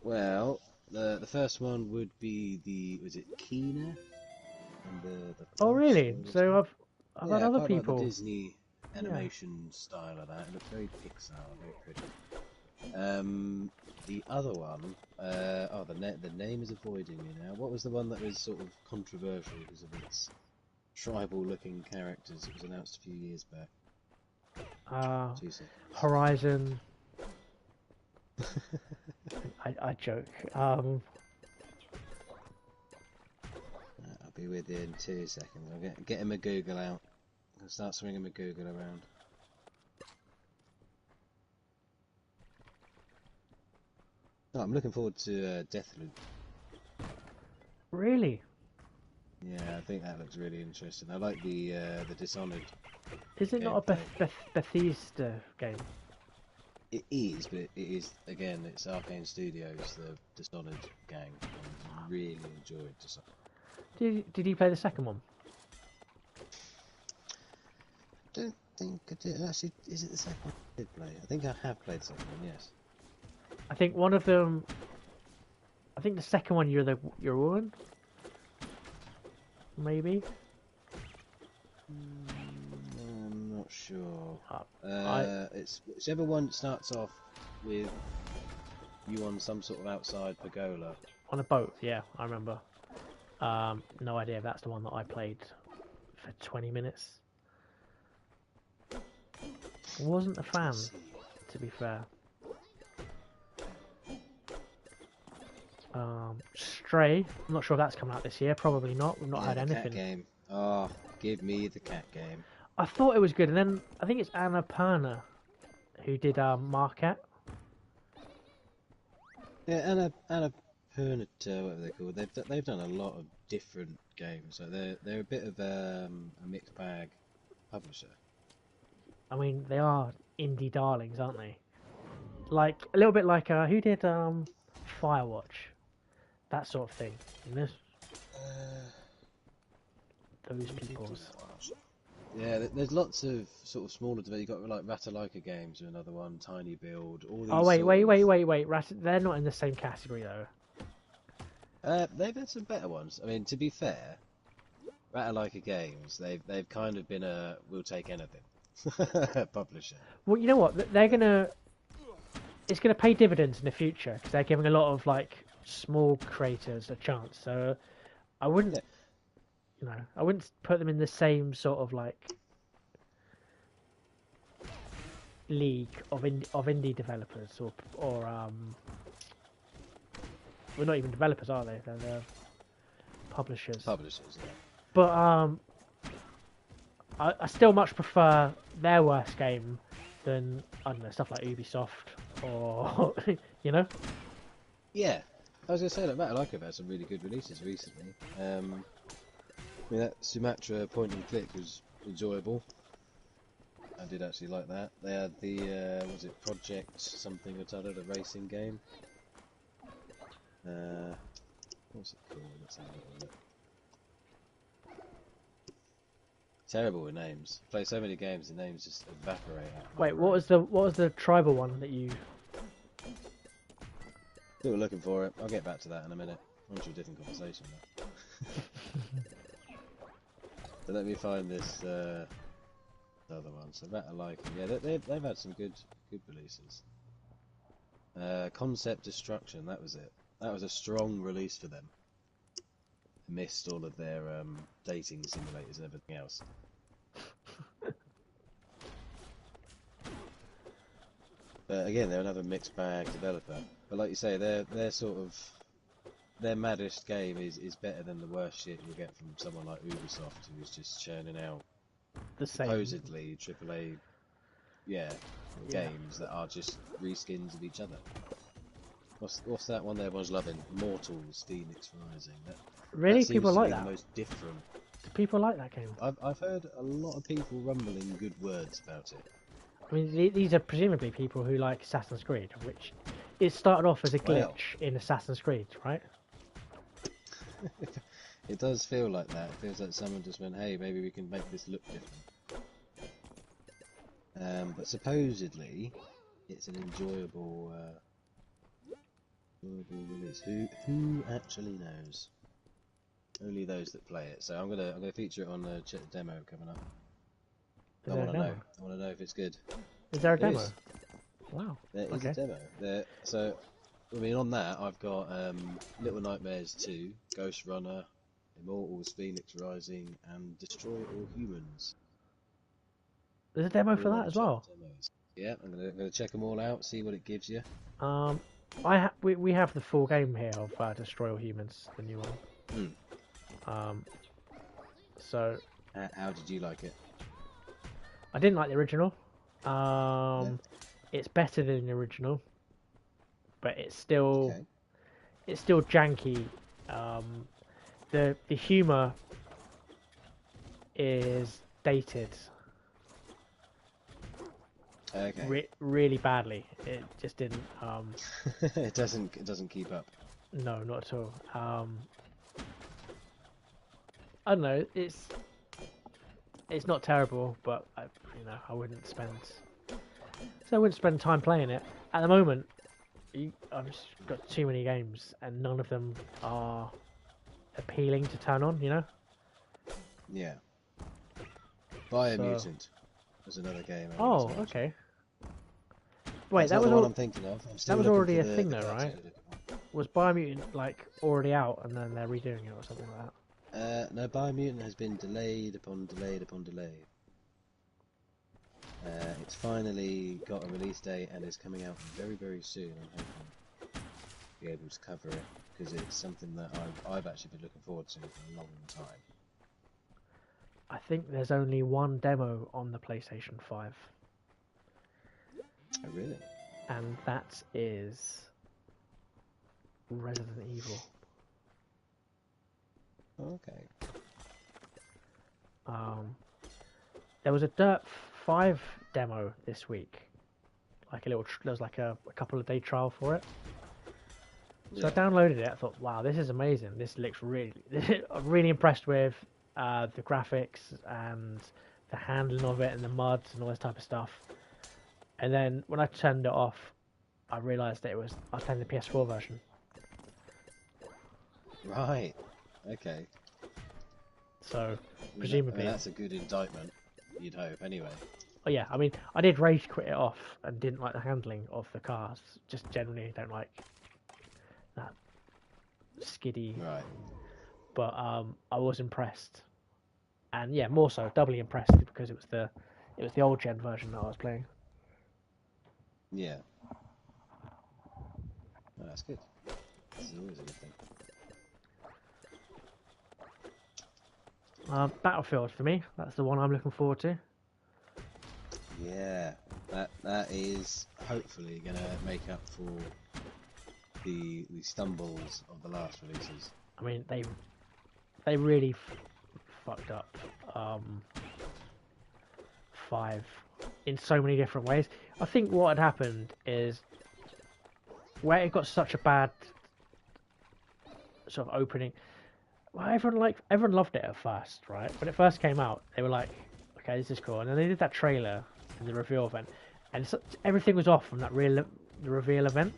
Well, the first one would be was it Keener and the Oh, Flash? really? What was So it? I've had Yeah, I other quite like the people. Disney Yeah. animation style of that. It looks very Pixar, very pretty. The other one, the name is avoiding me now. What was the one that was sort of controversial because of its tribal-looking characters? It was announced a few years back. 2 seconds. Horizon. I joke. I'll be with you in 2 seconds. I'll get him a Google out. I'll start swinging my Google around. Oh, I'm looking forward to Deathloop. Really? Yeah, I think that looks really interesting. I like the Dishonored. Is it not a Bethesda game? It is, but it is again. It's Arcane Studios, the Dishonored gang. I really enjoyed Dishonored. Did you play the second one? Don't think I did. Actually, is it the second one I did play? I think I have played the second one. Yes. I think one of them. I think the second one you're a woman. Maybe. I'm not sure. It's whichever one starts off with you on some sort of outside pergola. On a boat, yeah, I remember. No idea if that's the one that I played for 20 minutes. I wasn't a fan, to be fair. Stray, I'm not sure if that's coming out this year. Probably not. We've not had anything. Cat game. Oh, give me the cat game. I thought it was good, and then I think it's Annapurna who did Marquette. Yeah, Annapurna, whatever they're called. They've done a lot of different games. So they're a bit of a mixed bag publisher. I mean, they are indie darlings, aren't they? Like a little bit like who did Firewatch, that sort of thing. You know? Those people's. Yeah, there's lots of sort of smaller. You've got like Ratalaika games, or another one, Tiny Build. All these. Oh wait! They're not in the same category though. They've had some better ones. I mean, to be fair, Ratalaika Games, they've kind of been a we'll take anything publisher. Well, you know what? It's gonna pay dividends in the future because they're giving a lot of like small creators a chance. So I wouldn't, I wouldn't put them in the same sort of like league of indie developers or well, not even developers, are they? They're publishers. Publishers, yeah. But I still much prefer their worst game than, I don't know, stuff like Ubisoft or you know. Yeah, I was gonna say that Ratalaika have had some really good releases recently. I mean, that Sumatra point and click was enjoyable. I did actually like that. They had the was it Project something or other, the racing game. What's it called? Let's have a little look. Terrible with names. Play so many games, the names just evaporate out. Wait, what was the tribal one that you? Still looking for it. I'll get back to that in a minute. On to a different conversation now. So let me find this other one. So Ratalaika, yeah, they've had some good releases. Concept Destruction, that was it. That was a strong release for them. Missed all of their dating simulators and everything else. But again, they're another mixed bag developer. But like you say, their maddest game is better than the worst shit you'll get from someone like Ubisoft, who's just churning out The same. supposedly AAA, games that are just reskins of each other. What's that one that everyone's loving? Immortals, Phoenix Rising. Really, that people seems to like be that. the most different. Do people like that game? I've heard a lot of people rumbling good words about it. I mean, these are presumably people who like Assassin's Creed, which it started off as a glitch in Assassin's Creed, right? It does feel like that. It feels like someone just went, hey, maybe we can make this look different. But supposedly, it's an enjoyable release. Who actually knows? Only those that play it. So I'm gonna feature it on the demo coming up. Is I there a want to demo? know. I want to know if it's good. Is there a There demo? is. Wow. There is Okay. a demo. So, I mean, on that I've got Little Nightmares 2, Ghost Runner, Immortals, Phoenix Rising, and Destroy All Humans. There's a demo for All on that the as well. demos. Yeah, I'm gonna check them all out, see what it gives you. We have the full game here of Destroy All Humans, the new one. So How did you like it? I didn't like the original. Yeah. It's better than the original, but it's still it's still janky. The humor is dated. Okay. Really badly. It just didn't. It doesn't keep up. No, not at all. I don't know. It's not terrible, but I wouldn't spend. So I wouldn't spend time playing it at the moment. I've just got too many games, and none of them are appealing to turn on. Yeah. Biomutant was another game. Oh, okay. Wait, That's not the one I'm thinking of. that was already a thing, though, right? Was Biomutant like already out, and then they're redoing it or something like that? No, Biomutant has been delayed upon delayed upon delay. It's finally got a release date and is coming out very, very soon. I'm hoping to be able to cover it because it's something that I've actually been looking forward to for a long time. I think there's only one demo on the PlayStation 5. Oh, really? And that is Resident Evil. Okay. There was a Dirt 5 demo this week. There was like a couple of day trial for it. So I downloaded it. I thought, wow, this is amazing. This looks really. I'm really impressed with the graphics and the handling of it and the mods and all this type of stuff. And then when I turned it off, I realised that I was playing the PS4 version. Right. Okay. So presumably that's a good indictment. You'd hope, anyway. Oh yeah, I mean, I did rage quit it off and didn't like the handling of the cars. Just generally don't like that skiddy. Right. But I was impressed, and yeah, more so, doubly impressed because it was the old gen version that I was playing. Yeah. Oh, that's good. This is always a good thing. Battlefield for me, that's the one I'm looking forward to. Yeah, that is hopefully going to make up for the stumbles of the last releases. I mean, they really fucked up 5 in so many different ways. I think what had happened is where it got such a bad sort of opening. Well, everyone loved it at first, right? When it first came out, they were like, "Okay, this is cool," and then they did that trailer and the reveal event, and everything was off from that the reveal event.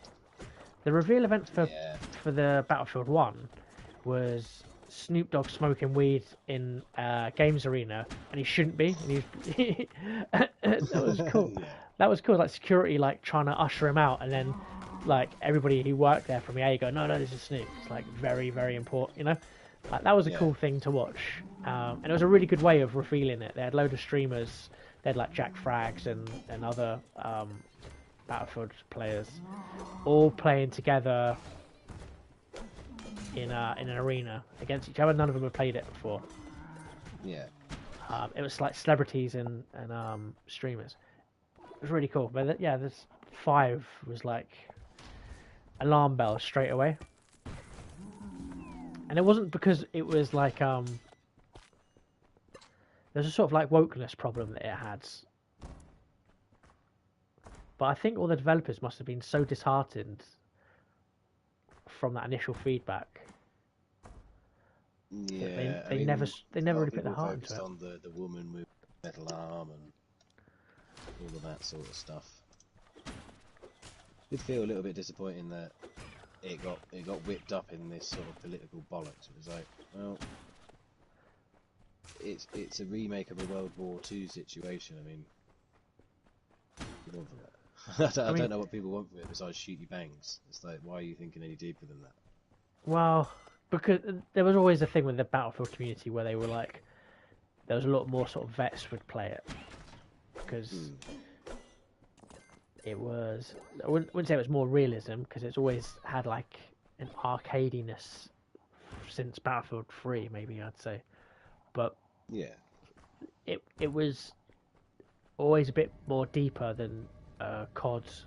The reveal event for the Battlefield 1 was Snoop Dogg smoking weed in games arena, and he shouldn't be. And that was cool. Yeah. That was cool. Like security, like trying to usher him out, and then like everybody who worked there from EA go, "No, this is Snoop." It's like very, very important, Like, that was a cool thing to watch, and it was a really good way of revealing it. They had a load of streamers. They had like Jack Frags and other Battlefield players all playing together in an arena against each other. None of them had played it before. Yeah. It was like celebrities and streamers. It was really cool. But this 5 was like alarm bells straight away. And it wasn't because it was like there's a sort of like wokeness problem that it had. But I think all the developers must have been so disheartened from that initial feedback. Yeah, they never really put their heart into it. On the woman with metal arm and all of that sort of stuff. did feel a little bit disappointing that it got whipped up in this sort of political bollocks. It was like, well, it's a remake of a World War II situation. I mean, what do you want from that? I don't know what people want from it besides shooty bangs. It's like, why are you thinking any deeper than that? Well, because there was always a thing with the Battlefield community where they were like, there was a lot more sort of vets would play it because it was. I wouldn't say it was more realism because it's always had like an arcadiness since Battlefield 3, maybe I'd say, but yeah, it was always a bit more deeper than COD's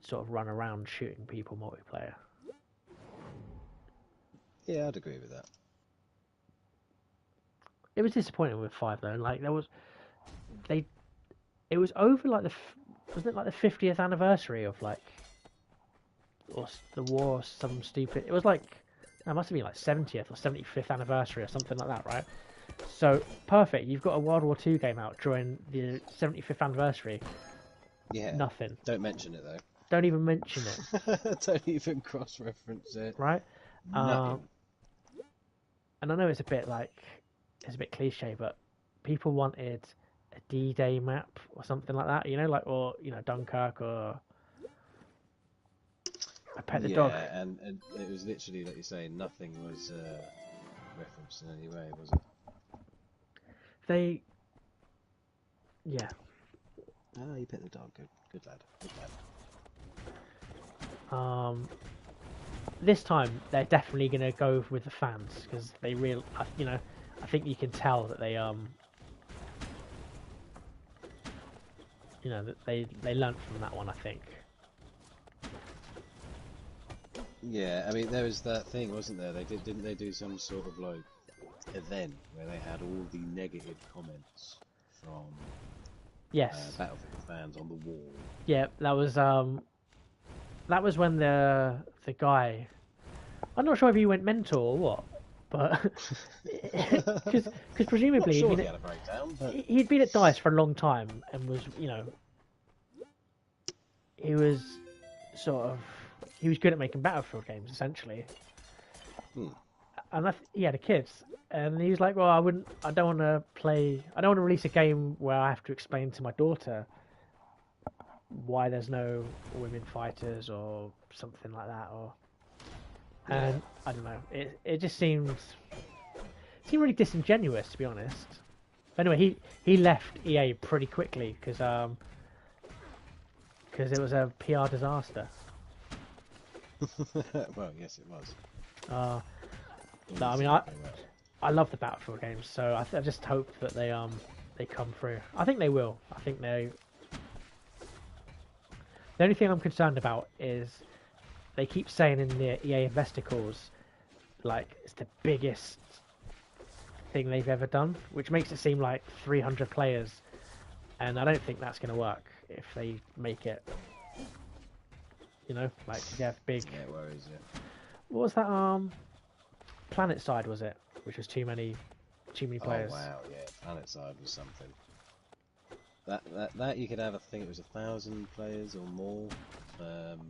sort of run around shooting people multiplayer. Yeah, I'd agree with that. It was disappointing with 5 though. Like it was over like wasn't it like the 50th anniversary of like or the war or some stupid. It was like it must have been like 70th or 75th anniversary or something like that, right? So perfect. You've got a World War II game out during the 75th anniversary. Yeah. Nothing. Don't mention it though. Don't even mention it. Don't even cross-reference it. Right? Nothing. And I know it's a bit cliche, but people wanted a D-Day map or something like that, you know, like, or, you know, Dunkirk or I Pet the Dog. Yeah, and it was literally, like you say, nothing was referenced in any way, was it? Yeah. Ah, you pet the dog. Good lad. Good lad. This time they're definitely going to go with the fans because they I think you can tell that they that they learnt from that one. I think. Yeah, I mean there was that thing, wasn't there? Didn't they do some sort of like event where they had all the negative comments from Battlefield fans on the wall? Yeah, that was when the guy. I'm not sure if he went mental or what, but because presumably Sure he had a breakdown, but he'd been at DICE for a long time and was he was good at making Battlefield games essentially. And he had a kid, and he was like, "Well, I don't want to release a game where I have to explain to my daughter why there's no women fighters or something like that." And I don't know, it just seemed really disingenuous, to be honest. But anyway, he left EA pretty quickly because it was a PR disaster. Well, yes, it was. No, I mean, I love the Battlefield games, so I just hope that they come through. I think they will. I think they. The only thing I'm concerned about is they keep saying in the EA investor calls, like it's the biggest thing they've ever done, which makes it seem like 300 players, and I don't think that's going to work if they make it. Like they have big. Yeah, it worries you. What was that? Planet Side was it? Which was too many players. Oh wow, yeah, Planet Side was something. That you could have. I think it was 1,000 players or more on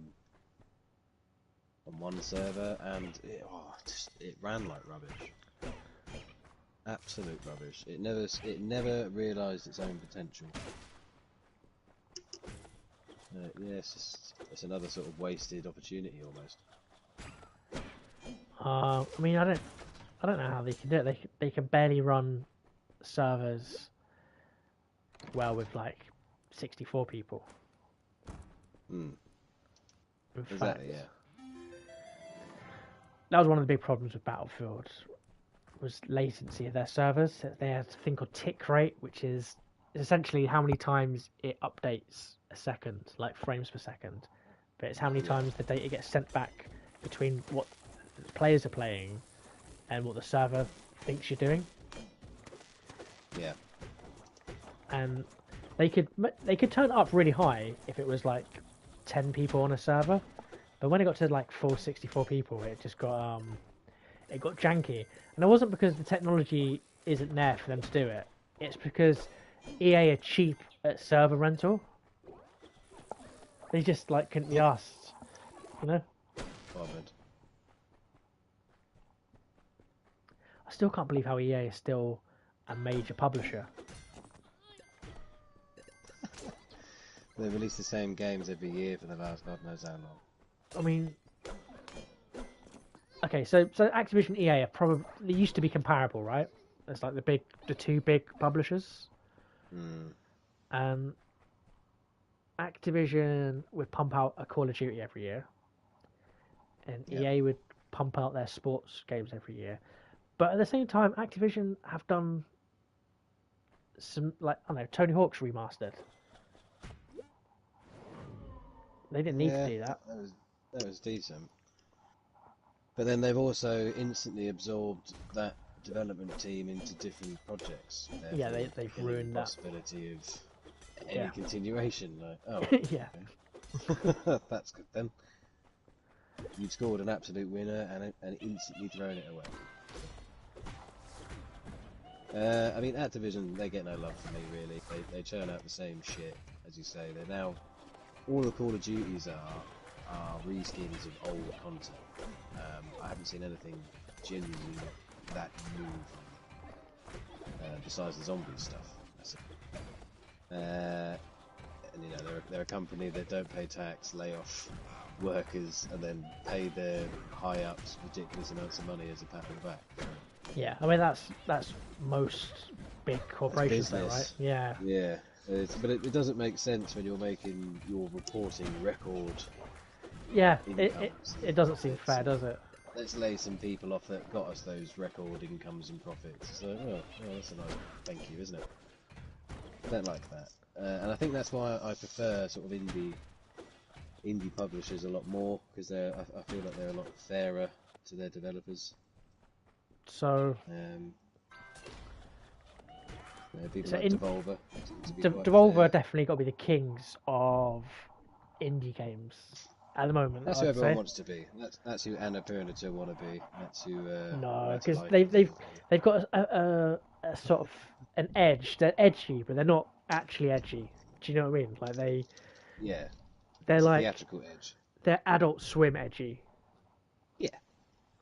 one server, and it ran like rubbish. Absolute rubbish. It never realised its own potential. Yeah, it's another sort of wasted opportunity almost. I mean, I don't know how they can do it. They can barely run servers well with like 64 people. Exactly, yeah. That was one of the big problems with Battlefield, was latency of their servers. They had a thing called tick rate, which is essentially how many times it updates a second, like frames per second. But it's how many times the data gets sent back between what the players are playing and what the server thinks you're doing. Yeah. And they could turn it up really high if it was like 10 people on a server, but when it got to like full 64 people, it just got janky. And it wasn't because the technology isn't there for them to do it. It's because EA are cheap at server rental. They just like couldn't be asked, you know. Bothered. I still can't believe how EA is still a major publisher. They release the same games every year for the last God knows how long. I mean, okay, so Activision, EA are probably they used to be comparable, right? It's like the two big publishers, Hmm. and Activision would pump out a Call of Duty every year, and Yep. EA would pump out their sports games every year. But at the same time, Activision have done some, like, I don't know, Tony Hawk's remastered. They didn't need to Yeah, do that. that was decent. But then they've also instantly absorbed that development team into different projects. Yeah, Therefore, they've killing ruined the that. possibility of any Yeah. continuation. Like, oh, Yeah. okay. That's good then. You've scored an absolute winner and instantly thrown it away. I mean, Activision, they get no love from me, really. They churn out the same shit, as you say. They're now... All the Call of Duties are reskins of old content. I haven't seen anything genuinely that new from them, besides the zombie stuff. That's it. And, you know, they're a company that don't pay tax, lay off workers, and then pay their high-ups ridiculous amounts of money as a pat on the back. Yeah, I mean that's most big corporations, though, right? Business. Yeah. Yeah, but it doesn't make sense when you're making your reporting record. Yeah, Incomes. it doesn't seem fair, does it? Let's lay some people off that got us those record incomes and profits. So, oh, that's a nice thank you, isn't it? I don't like that, and I think that's why I prefer sort of indie publishers a lot more, because I feel like they're a lot fairer to their developers. So, people so like Devolver. Devolver definitely got to be the kings of indie games at the moment. That's I'd who everyone say. wants to be. That's who Annapurna want to be. That's who. No, because they've got a sort of an edge. They're edgy, but they're not actually edgy. Do you know what I mean? Like Yeah. they're It's a like theatrical edge. they're Adult Swim edgy. Yeah.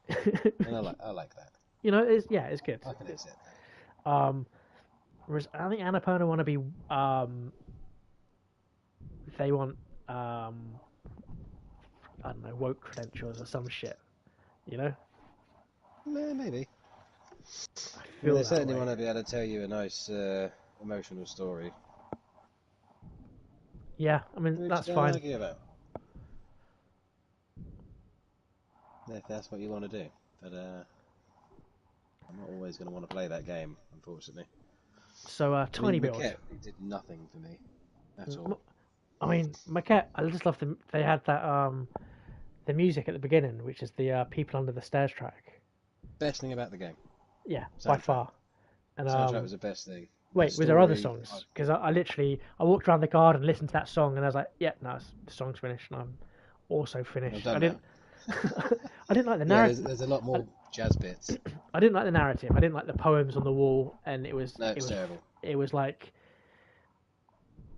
And I like that. You know, it's good. I can accept that. Whereas I think Annapurna want to be they want I don't know, woke credentials or some shit. You know? Maybe. I feel They that certainly way. want to be able to tell you a nice emotional story. Yeah, I mean Which that's I fine. argue about. If that's what you want to do. But I'm not always going to want to play that game, unfortunately. So Tiny Build. Maquette did nothing for me at all. I mean, Maquette, I just love them. They had that the music at the beginning, which is the People Under the Stairs track. Best thing about the game. Yeah, Soundtrack. by far. And Soundtrack was the best thing. wait, was there other songs? Because I literally I walked around the garden, listened to that song, and I was like, yeah, no, the song's finished, and I'm also finished. I didn't. I didn't like the narrative. There's a lot more jazz bits. I didn't like the narrative. I didn't like the poems on the wall, and it was terrible. It was like,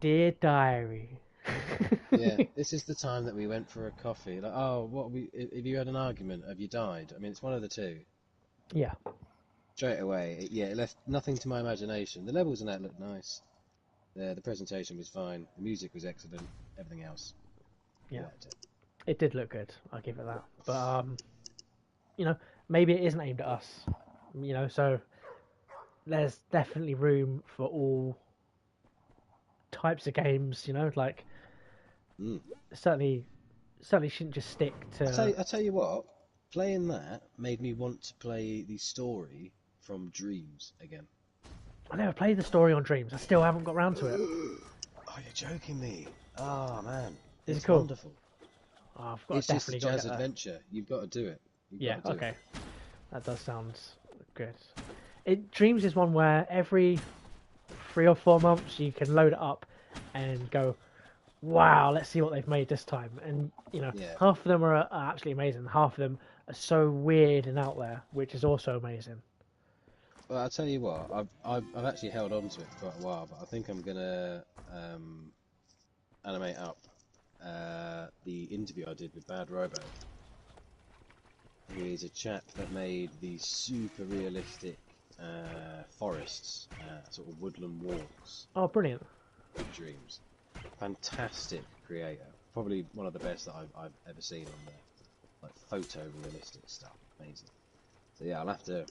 dear diary. Yeah, this is the time that we went for a coffee. Like, oh, have you had an argument? Have you died? I mean, it's one of the two. Yeah. Straight away, it left nothing to my imagination. The levels in that looked nice. The presentation was fine. The music was excellent. Everything else. Yeah. It did look good. I'll give it that. But you know, maybe it isn't aimed at us. You know, so there's definitely room for all types of games. You know, like certainly shouldn't just stick to. I tell you what, playing that made me want to play the story from Dreams again. I never played the story on Dreams. I still haven't got round to it. Oh, you're joking me? Oh man, it's cool. Wonderful. Oh, I've got it's just a jazz adventure. You've got to do it. Okay. That does sound good. Dreams is one where every 3 or 4 months you can load it up and go, wow, let's see what they've made this time. And you know, half of them are absolutely amazing. Half of them are so weird and out there, which is also amazing. Well, I'll tell you what, I've actually held on to it for quite a while, but I think I'm gonna animate up the interview I did with Bad Robo. He's a chap that made these super realistic forests, sort of woodland walks. Oh, brilliant. With Dreams. Fantastic creator. Probably one of the best that I've ever seen on there. Like photorealistic stuff. Amazing. So yeah, I'll have to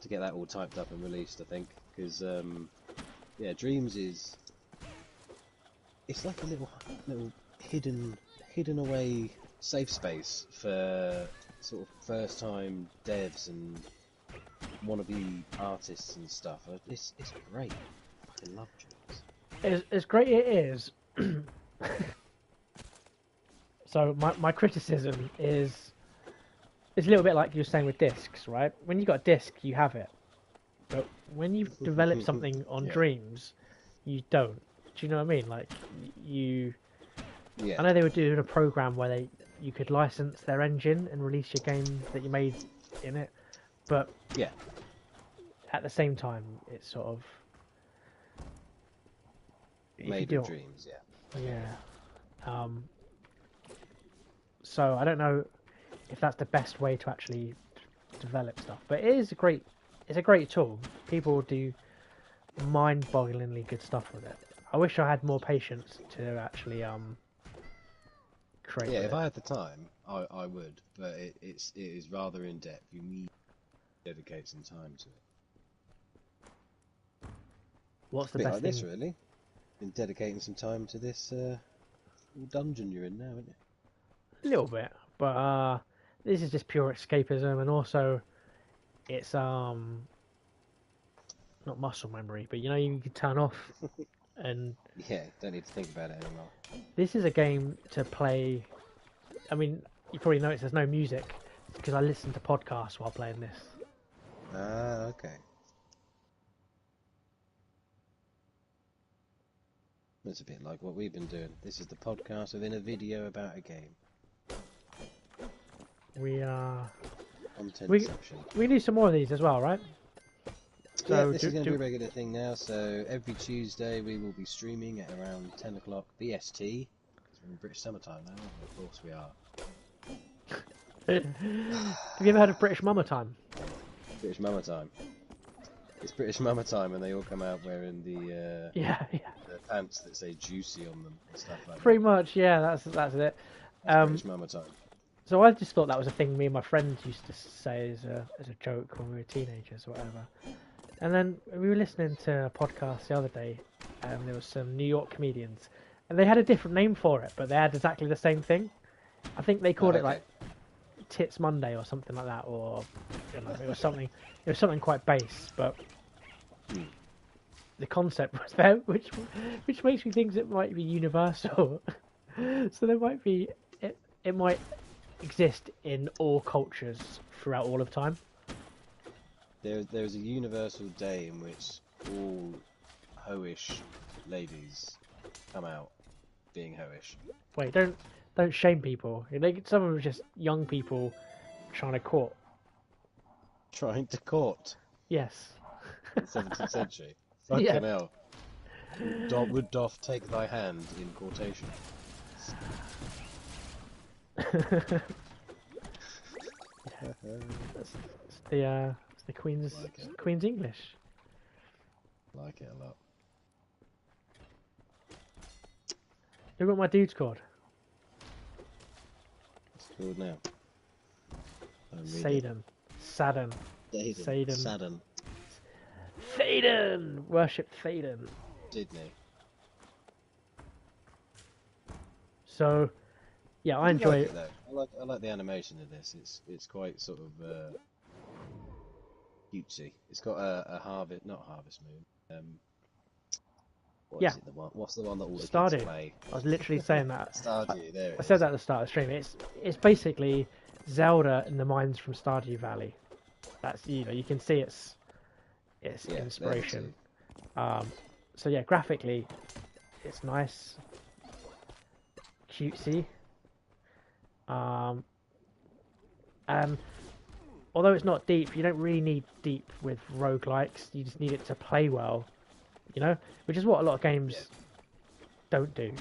get that all typed up and released, I think, because yeah, Dreams is, it's like a little hidden away safe space for sort of first time devs and wannabe artists and stuff. It's great. I fucking love Dreams. It's great. It is. So my criticism is, it's a little bit like you were saying with discs, right? When you got a disc, you have it, but when you develop something on Yeah. Dreams, you don't. Do you know what I mean? Like you. Yeah. I know they were doing a program where you could license their engine and release your game that you made in it, but Yeah. at the same time, it's sort of if you Made do of it- Dreams, yeah. Yeah. So I don't know if that's the best way to actually develop stuff, but it's a great tool. People do mind-bogglingly good stuff with it. I wish I had more patience to actually create. Yeah, with if it. I had the time, I would, but it is rather in depth. You need to dedicate some time to it. What's the Bit best like thing? this, really. Been dedicating some time to this little dungeon you're in now, aren't you? A little bit, but this is just pure escapism, and also it's not muscle memory, but you know you can turn off, and Yeah, don't need to think about it anymore. this is a game to play. I mean, you probably noticed there's no music because I listen to podcasts while playing this. Ah, okay. That's a bit like what we've been doing. This is the podcast within a video about a game. We Contentception. we need some more of these as well, right? Yeah, this is going to be a regular thing now, so every Tuesday we will be streaming at around 10 o'clock BST. It's in British summertime now, of course we are. Have you ever heard of British Mama Time? British Mama Time. It's British Mama Time and they all come out wearing the Yeah. pants that say juicy on them and stuff like Pretty that. much, yeah. That's it. That's British Mama Time. So I just thought that was a thing me and my friends used to say as a joke when we were teenagers or whatever. And then we were listening to a podcast the other day, and there was some New York comedians, and they had a different name for it, but they had exactly the same thing. I think they called it like Tits Monday or something like that, or you know, it was something quite base, but the concept was there, which makes me think it might be universal. So there might be it might exist in all cultures throughout all of time. There's a universal day in which all hoish ladies come out being hoish. Wait, don't shame people. Some of them are just young people trying to court. Trying to court. Yes. 17th century. Fucking Yeah. hell. Would doth take thy hand in quotation. It's the Queen's Like it. Queen's English. Like it a lot. Look what my dude's called. It's called now. Satan. Sadden. Satan. Sadden. Thaden! Worship Thaden. Sydney. So, yeah, I enjoy like it. it though. I like the animation of this. It's quite sort of cutesy. It's got a not Harvest Moon. Yeah. Is it the one? What's the one that all the kids Stardew. play? I was literally saying that. Stardew. There it I is. said that at the start of the stream. It's basically Zelda and the mines from Stardew Valley. That's you can see its Yeah, inspiration. there So yeah, graphically, it's nice, cutesy. And although it's not deep, you don't really need deep with roguelikes. You just need it to play well, which is what a lot of games don't do.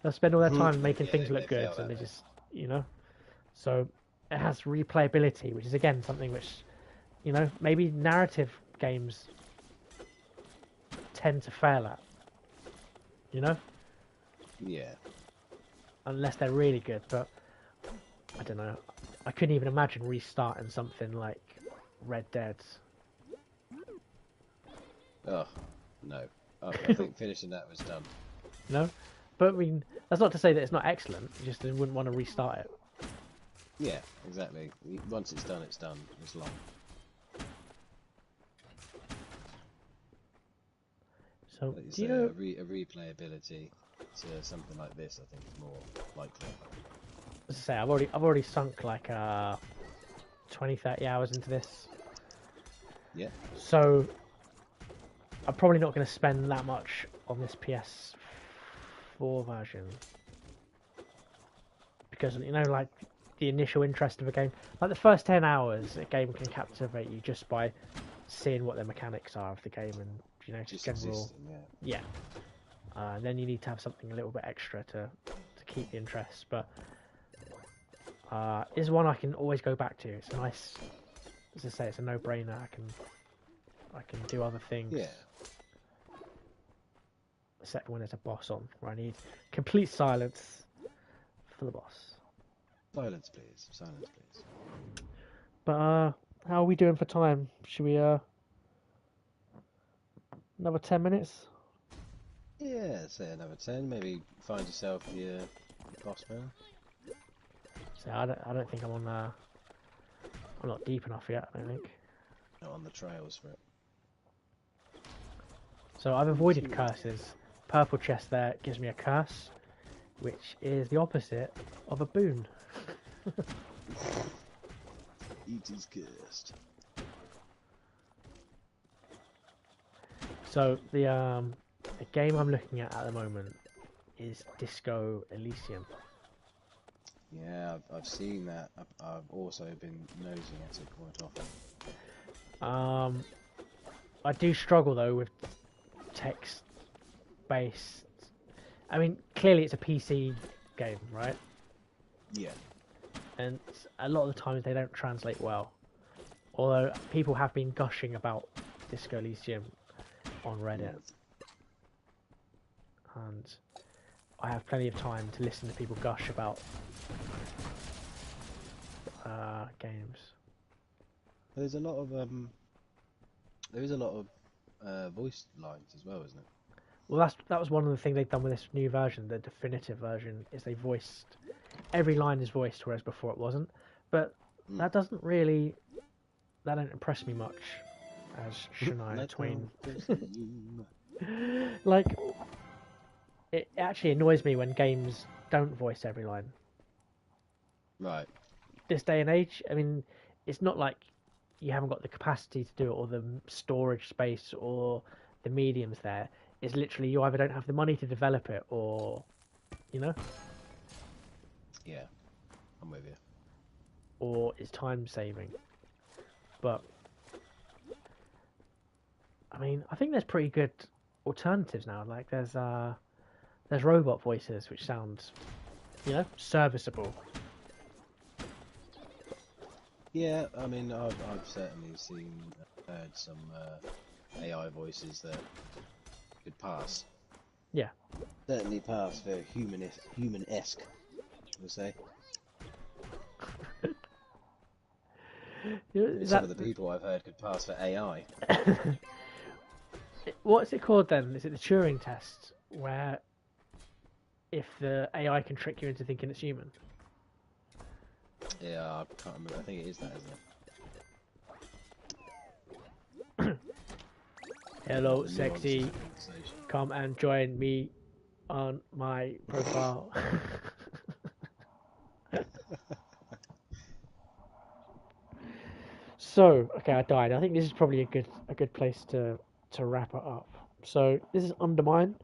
They'll spend all their time making Yeah, things they look good, fail and that they way. just, So it has replayability, which is again something which, maybe narrative games tend to fail at. You know, Yeah. unless they're really good. But I don't know. I couldn't even imagine restarting something like Red Dead. Oh, no. I think finishing that was done. You know, but I mean that's not to say that it's not excellent. You just wouldn't want to restart it. Yeah, exactly. Once it's done, it's done. It's long. So Like you do you say, know? a replayability to something like this, I think, is more likely. As I say, I've already sunk like 20, 30 hours into this. Yeah. So I'm probably not going to spend that much on this PS4 version because like the initial interest of a game, like the first 10 hours, a game can captivate you just by seeing what the mechanics are of the game and Just general. existing, yeah. Yeah. And then you need to have something a little bit extra to keep the interest, but is one I can always go back to. It's a nice, as I say, it's a no-brainer. I can do other things. Yeah. Except when there's a boss on, where I need complete silence for the boss. Silence, please. Silence, please. But how are we doing for time? Should we another 10 minutes? Yeah, say another 10. Maybe find yourself your boss man. So I don't think I'm on. I'm not deep enough yet. I don't think. Not on the trails for it. So I've avoided curses. Purple chest there gives me a curse, which is the opposite of a boon. It is cursed. So the game I'm looking at the moment is Disco Elysium. Yeah, I've seen that. I've also been nosing at it quite often. I do struggle though with text-based. I mean, clearly it's a PC game, right? Yeah. And a lot of the times they don't translate well. Although people have been gushing about Disco Elysium on Reddit, and I have plenty of time to listen to people gush about games. There's a lot of there is a lot of voice lines as well, isn't it? Well, that was one of the things they've done with this new version, the definitive version, is they voiced every line is voiced, whereas before it wasn't. But that don't impress me much as Shania Twain. Like, it actually annoys me when games don't voice every line. Right. This day and age, I mean, it's not like you haven't got the capacity to do it or the storage space or the mediums there. It's literally you either don't have the money to develop it or, Yeah, I'm with you. or it's time saving. But I mean, I think there's pretty good alternatives now. Like there's robot voices which sound, serviceable. Yeah, I mean, I've certainly heard some AI voices that could pass. Yeah. Certainly pass for human-esque, we'll say. Some of the people I've heard could pass for AI. What's it called then? Is it the Turing test, where if the AI can trick you into thinking it's human? Yeah, I can't remember. I think it is that, isn't it? Hello, The nuances sexy. of conversation. Come and join me on my profile. So, okay, I died. I think this is probably a good place to wrap it up. So this is Undermine.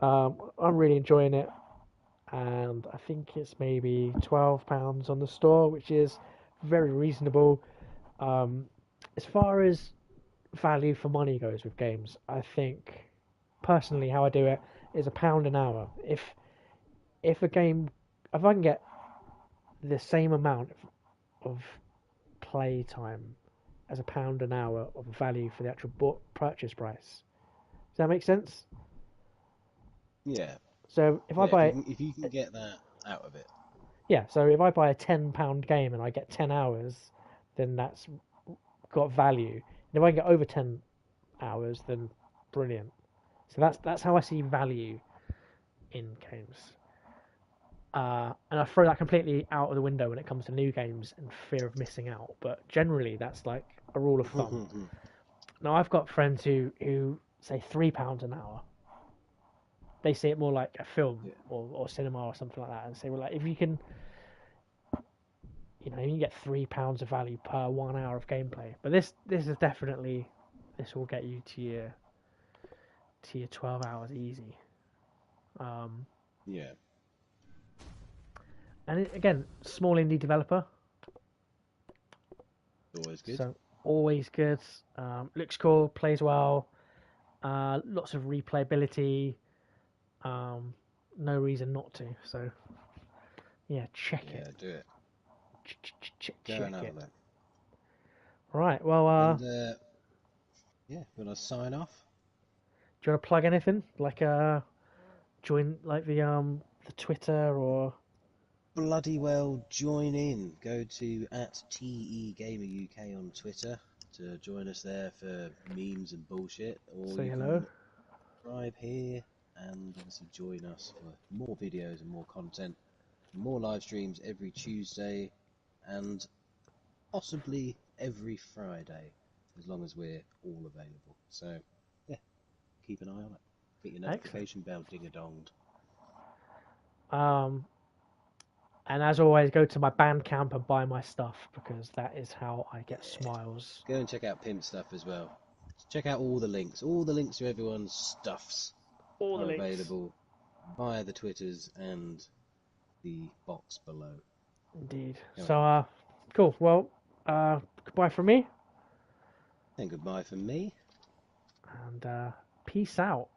I'm really enjoying it, and I think it's maybe £12 on the store, which is very reasonable. As far as value for money goes with games, I think personally how I do it is £1 an hour. if a game, if I can get the same amount of play time as £1 an hour of value for the actual purchase price, does that make sense? Yeah. So if I Yeah. buy, If you can get that out of it. yeah, so if I buy a £10 game and I get 10 hours, then that's got value. And if I can get over 10 hours, then brilliant. So that's how I see value in games. And I throw that completely out of the window when it comes to new games and fear of missing out. But generally, that's like a rule of thumb. Now, I've got friends who say £3 an hour. They see it more like a film Yeah. or cinema or something like that, and say, well, like if you can, you know, you can get £3 of value per 1 hour of gameplay. But this is definitely, this will get you to your 12 hours easy. Yeah. And again, small indie developer, Always good. so always good. Looks cool, plays well. Lots of replayability. No reason not to. So yeah, check Yeah, it. do it. Go Check and have a it. look. Right. Well, And yeah, when I sign off, do you want to plug anything? Like join like the Twitter or bloody well join in. Go to @TEGamerUK on Twitter to join us there for memes and bullshit, or say you hello. can subscribe here and obviously join us for more videos and more content, more live streams every Tuesday and possibly every Friday, as long as we're all available. So yeah, keep an eye on it. Get your Excellent. notification bell ding-a-donged. Um, and as always, go to my Bandcamp and buy my stuff because that is how I get Yeah. smiles. Go and check out Pimp stuff as well. Check out all the links. All the links to everyone's stuffs All the are links. available via the Twitters and the box below. Indeed. Go So and have a look. cool. Well, goodbye from me And goodbye from me. and peace out.